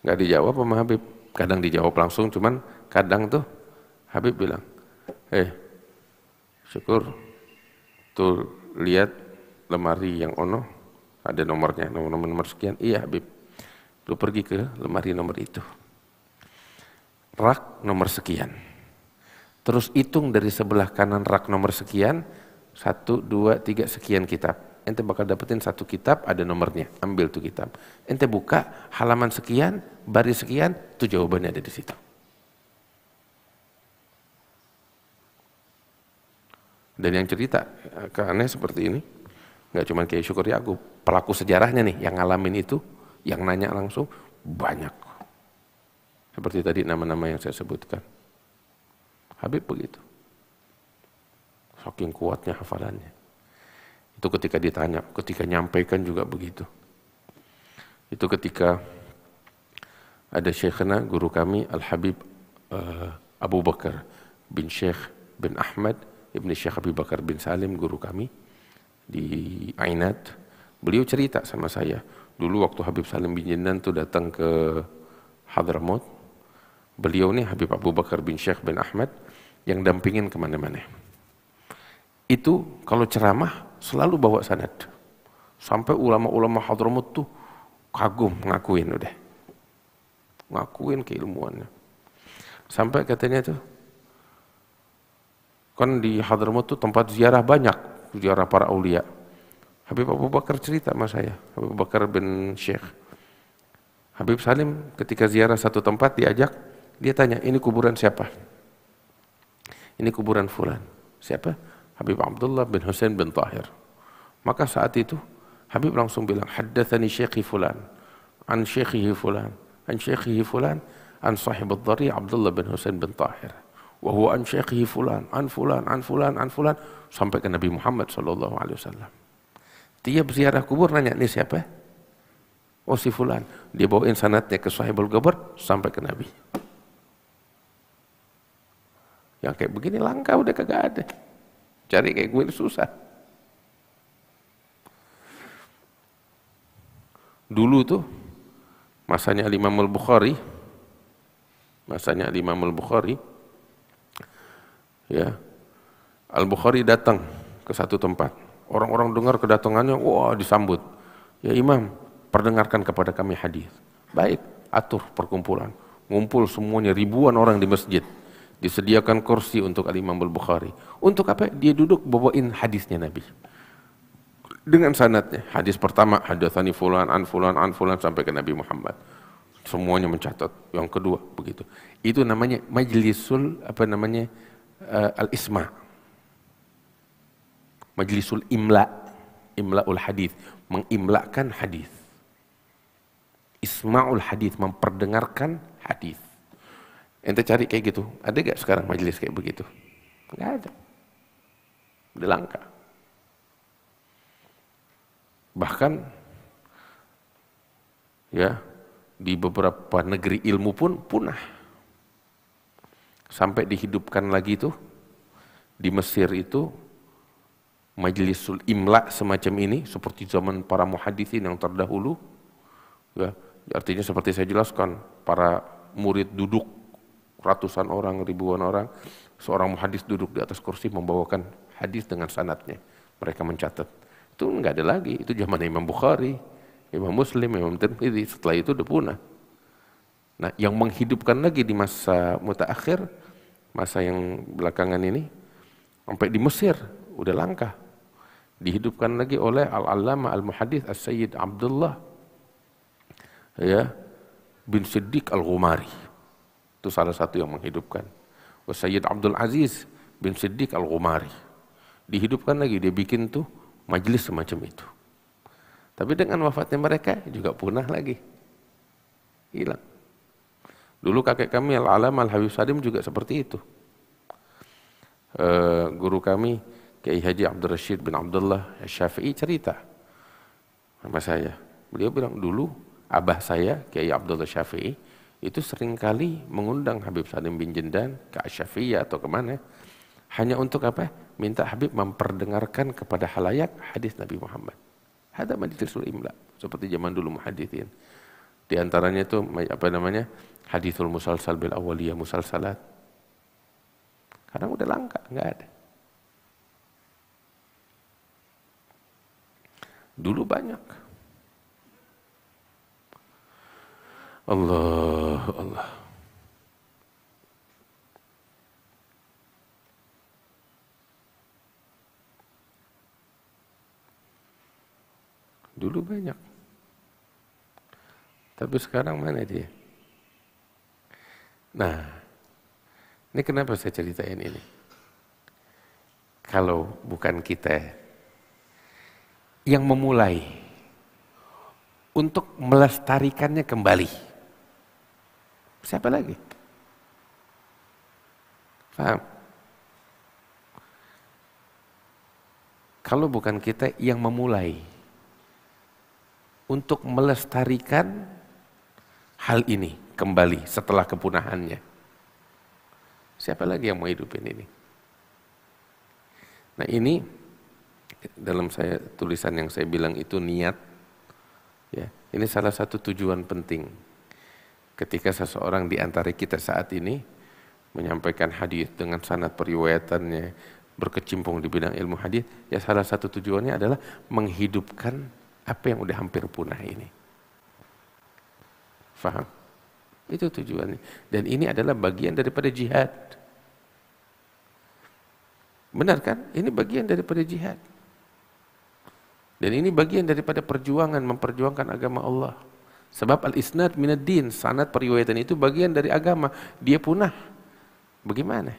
Nggak dijawab sama Habib, kadang dijawab langsung, cuman kadang tuh Habib bilang, Syukur, tuh lihat lemari yang ono, ada nomornya, nomor sekian. Iya Habib, lu pergi ke lemari nomor itu, rak nomor sekian, terus hitung dari sebelah kanan rak nomor sekian, 1, 2, 3 sekian kitab. Ente bakal dapetin satu kitab ada nomornya, ambil tuh kitab. Ente buka halaman sekian, baris sekian, tuh jawabannya ada di situ. Dan yang cerita ke aneh seperti ini, nggak cuma Kiai Syukur Ya'qub, pelaku sejarahnya nih yang ngalamin itu, yang nanya langsung banyak. Seperti tadi nama-nama yang saya sebutkan. Habib begitu. Saking kuatnya hafalannya. Itu ketika ditanya, ketika nyampaikan juga begitu. Itu ketika ada syekhna, guru kami, Al-Habib Abu Bakar bin Syekh bin Ahmad, Ibn Syekh Abi Bakar bin Salim, guru kami di Ainat. Beliau cerita sama saya, dulu waktu Habib Salim bin Jindan tuh datang ke Hadramaut, beliau nih Habib Abu Bakar bin Syekh bin Ahmad yang dampingin kemana-mana. Itu kalau ceramah selalu bawa sanad. Sampai ulama-ulama Hadramaut tuh kagum, ngakuin udah. Ngakuin keilmuannya. Sampai katanya tuh, kan di Hadramaut tuh tempat ziarah banyak, ziarah para aulia. Habib Abu Bakar cerita sama saya, Habib Abu Bakar bin Syekh. Habib Salim ketika ziarah satu tempat diajak, dia tanya, ini kuburan siapa? Ini kuburan fulan. Siapa? Habib Abdullah bin Husain bin Tahir. Maka saat itu Habib langsung bilang, haddatsani syekhi fulan, an syekhihi fulan, an syekhihi fulan, an sahib ad-dhari Abdullah bin Husain bin Tahir. Wa huwa an syekhihi fulan, an fulan, an fulan, an fulan, sampai ke Nabi Muhammad sallallahu alaihi wasallam. Tiap ziarah kubur nanya, ini siapa? Oh si fulan. Dia bawain sanadnya ke sahibul qabr sampai ke Nabi. Yang kayak begini langka udah kagak ada. Cari kayak gue susah. Dulu tuh masanya Imam Al-Bukhari, ya, Al-Bukhari datang ke satu tempat. Orang-orang dengar kedatangannya, wah disambut. Ya Imam, perdengarkan kepada kami hadis. Baik, atur perkumpulan. Ngumpul semuanya ribuan orang di masjid. Disediakan kursi untuk Al-Imam Al-Bukhari. Untuk apa? Dia duduk bawain hadisnya Nabi. Dengan sanadnya. Hadis pertama, hadatsani fulan, an fulan, an fulan, sampai ke Nabi Muhammad. Semuanya mencatat. Yang kedua, begitu. Itu namanya majlisul, al-isma. Majlisul imla. Imla'ul hadis. mengimlakkan hadis. Isma'ul hadis, memperdengarkan hadis. Ente cari kayak gitu, ada gak sekarang majelis kayak begitu? Nggak ada. Udah langka. Bahkan ya di beberapa negeri ilmu pun punah. Sampai dihidupkan lagi tuh di Mesir itu majlisul imla semacam ini seperti zaman para muhaditsin yang terdahulu. Ya, artinya seperti saya jelaskan, para murid duduk ratusan orang, ribuan orang, seorang muhadis duduk di atas kursi membawakan hadis dengan sanadnya. Mereka mencatat. Itu enggak ada lagi, itu zaman Imam Bukhari, Imam Muslim, Imam Tirmidzi, setelah itu udah punah. Nah, yang menghidupkan lagi di masa mutaakhir, masa yang belakangan ini, sampai di Mesir, udah langka. Dihidupkan lagi oleh Al-Allamah Al-Muhadits As-Sayyid Abdullah ya, bin Siddiq Al-Ghumari. Itu salah satu yang menghidupkan. Sayyid Abdul Aziz bin Siddiq Al-Ghumari. Dihidupkan lagi, dia bikin tuh majelis semacam itu. Tapi dengan wafatnya mereka juga punah lagi. Hilang. Dulu kakek kami Al-Allamah Al-Habib Salim juga seperti itu. Guru kami Kiai Haji Abdul Rashid bin Abdullah Syafi'i cerita sama saya. Beliau bilang dulu abah saya Kiai Abdullah Syafi'i itu seringkali mengundang Habib Salim bin Jindan ke Asy-Syafi'iyah atau kemana, hanya untuk apa? Minta Habib memperdengarkan kepada halayak hadis Nabi Muhammad. Hada majlisul imla, seperti zaman dulu muhaditsin. Di antaranya itu apa namanya? Hadithul musalsal bil awaliyah musalsalat. Kadang udah langka, enggak ada. Dulu banyak. Allah. Dulu banyak. Tapi sekarang mana dia? Nah, ini kenapa saya ceritain ini? Kalau bukan kita yang memulai untuk melestarikannya kembali, siapa lagi? Paham? Kalau bukan kita yang memulai untuk melestarikan hal ini kembali setelah kepunahannya, siapa lagi yang mau hidupin ini? Nah, ini dalam saya tulisan yang saya bilang itu niat, ya, ini salah satu tujuan penting ketika seseorang di antara kita saat ini menyampaikan hadis dengan sanad periwayatannya berkecimpung di bidang ilmu hadis, ya salah satu tujuannya adalah menghidupkan apa yang udah hampir punah ini. Faham? Itu tujuannya. Dan ini adalah bagian daripada jihad. Benar kan? Ini bagian daripada jihad. Dan ini bagian daripada perjuangan, memperjuangkan agama Allah. Sebab al-isnad minad din, sanad periwayatan itu bagian dari agama. Dia punah. Bagaimana?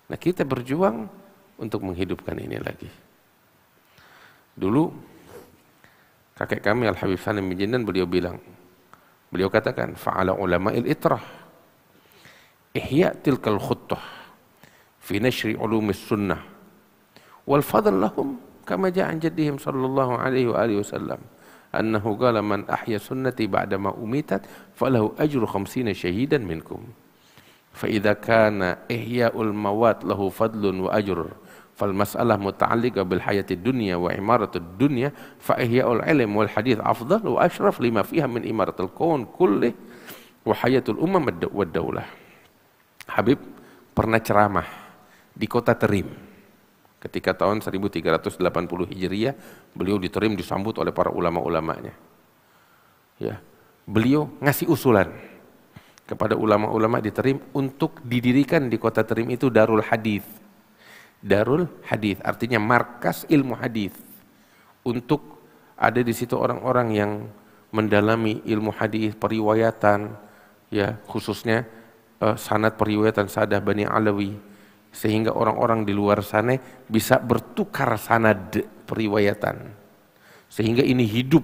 Nah, kita berjuang untuk menghidupkan ini lagi. Dulu kakek kami Al-Habib Salim bin Jindan beliau katakan fa'ala ulama'il itrah ihya tilkal khuttah fi nashri ulumis sunnah wal fadl lahum kama ja'a an jaddihim sallallahu alaihi wa alihi wasallam annahu qala man ahya sunnati ba'da ma umitat falahu ajru 50 syahidan minkum fa idza kana ihya'ul mawat lahu fadlun wa ajr fal mas'alah muta'alliqah bil hayatid dunya wa imaratud dunya fa ihya'ul ilm wal hadits afdal wa ashraf lima fiha min imaratul kaun kulli wa hayatul ummah wad daulah. Habib pernah ceramah di kota Terim ketika tahun 1380 Hijriah. Beliau di Terim disambut oleh para ulama-ulamanya. Ya, beliau ngasih usulan kepada ulama-ulama di Terim untuk didirikan di kota Terim itu Darul Hadits. Darul Hadits artinya markas ilmu hadis, untuk ada di situ orang-orang yang mendalami ilmu hadis periwayatan, ya khususnya sanad periwayatan Sa'dah Bani Alawi, sehingga orang-orang di luar sana bisa bertukar sanad periwayatan, Sehingga ini hidup.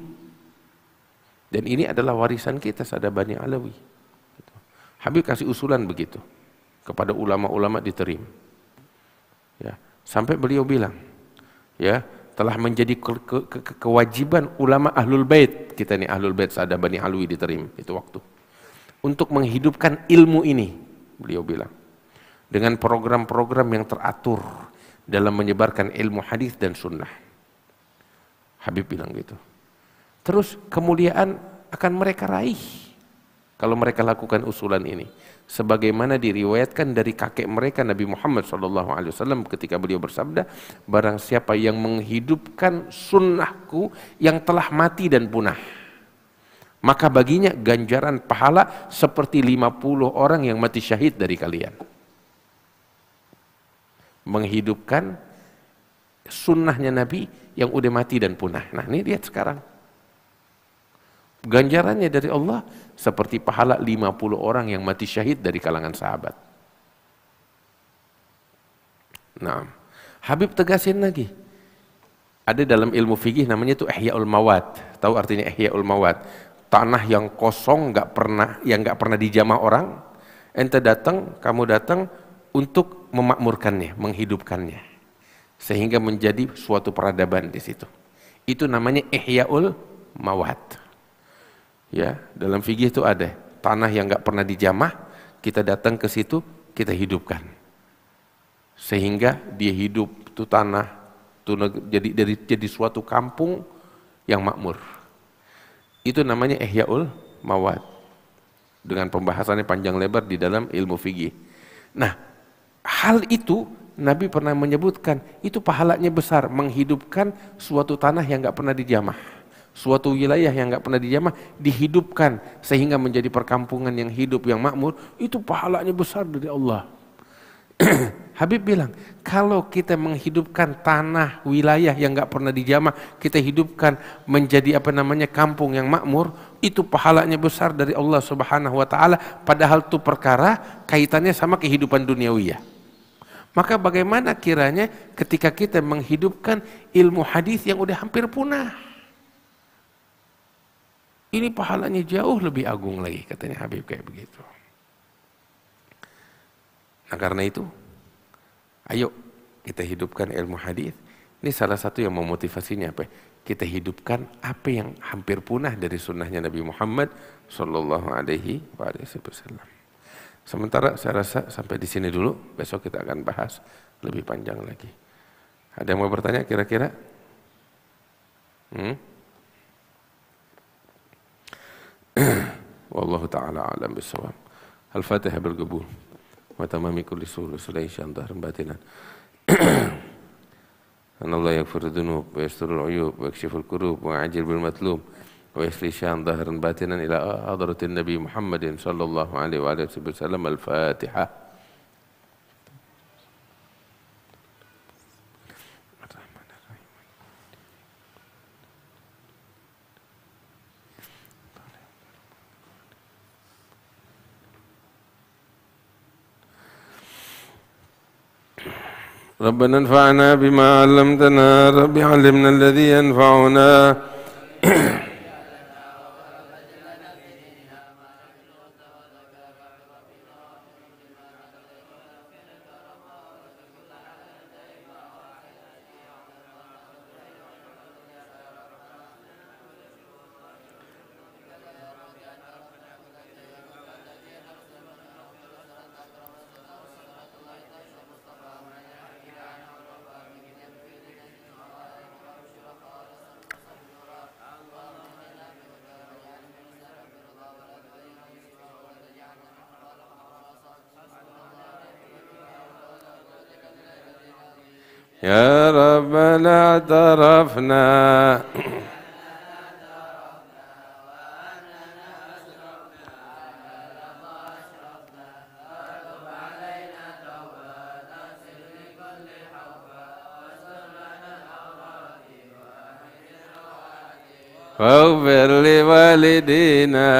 Dan ini adalah warisan kita Sada Bani Alawi. Habib kasih usulan begitu kepada ulama-ulama diterima. Ya, sampai beliau bilang, ya, telah menjadi kewajiban ulama Ahlul Bait, kita nih Ahlul Bait Sada Bani Alawi diterima itu waktu, untuk menghidupkan ilmu ini, beliau bilang, dengan program-program yang teratur dalam menyebarkan ilmu hadis dan sunnah. Habib bilang gitu. Terus kemuliaan akan mereka raih kalau mereka lakukan usulan ini, sebagaimana diriwayatkan dari kakek mereka Nabi Muhammad SAW ketika beliau bersabda, barang siapa yang menghidupkan sunnahku yang telah mati dan punah, maka baginya ganjaran pahala seperti 50 orang yang mati syahid dari kalian. Menghidupkan sunnahnya Nabi yang udah mati dan punah. Nah ini lihat sekarang, ganjarannya dari Allah seperti pahala 50 orang yang mati syahid dari kalangan sahabat. Nah, Habib tegasin lagi. Ada dalam ilmu fikih namanya itu Ihya'ul Mawad. Tahu artinya Ihya'ul Mawad? Tanah yang kosong, yang nggak pernah dijamah orang. Ente datang, kamu datang untuk memakmurkannya, menghidupkannya, sehingga menjadi suatu peradaban di situ. Itu namanya Ihya'ul Mawad. Ya, dalam fikih itu ada tanah yang nggak pernah dijamah, kita datang ke situ, kita hidupkan, sehingga dia hidup itu tanah itu jadi suatu kampung yang makmur. Itu namanya Ihya'ul Mawad, dengan pembahasannya panjang lebar di dalam ilmu fikih. Nah, hal itu Nabi pernah menyebutkan itu pahalanya besar, menghidupkan suatu tanah yang nggak pernah dijamah, suatu wilayah yang nggak pernah dijamah dihidupkan sehingga menjadi perkampungan yang hidup, yang makmur. Itu pahalanya besar dari Allah. Habib bilang, kalau kita menghidupkan tanah wilayah yang nggak pernah dijamah, kita hidupkan menjadi kampung yang makmur, itu pahalanya besar dari Allah Subhanahu wa taala, padahal itu perkara kaitannya sama kehidupan duniawiyah. Maka bagaimana kiranya ketika kita menghidupkan ilmu hadis yang udah hampir punah? Ini pahalanya jauh lebih agung lagi, katanya Habib kayak begitu. Nah karena itu, ayo kita hidupkan ilmu hadis. Ini salah satu yang memotivasinya apa? Kita hidupkan apa yang hampir punah dari sunnahnya Nabi Muhammad Sallallahu Alaihi Wasallam. Sementara saya rasa sampai di sini dulu. Besok kita akan bahas lebih panjang lagi. Ada yang mau bertanya kira-kira? Wallahu ta'ala alam bisawab. Al-Fatihah bil-qabul wa tamami kulli sulai syan dhahran batinan. Anallahu yaghfiru dzunub wa yasturul uyub wa yakshiful kurub wa ajil bil matlub wa yasli syan dhahran batinan ila hadratin Nabi Muhammadin sallallahu alaihi wa alihi wasallam. Al-Fatihah. ربنا انفعنا بما علمتنا رب علمنا الذي ينفعنا يا ربنا اعترفنا واغفر لوالدينا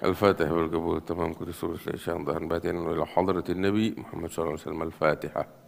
الفاتحة والقبول تمام كل سورة الإشارة ظهر باتنا إلى حضرة النبي محمد صلى الله عليه وسلم. الفاتحة.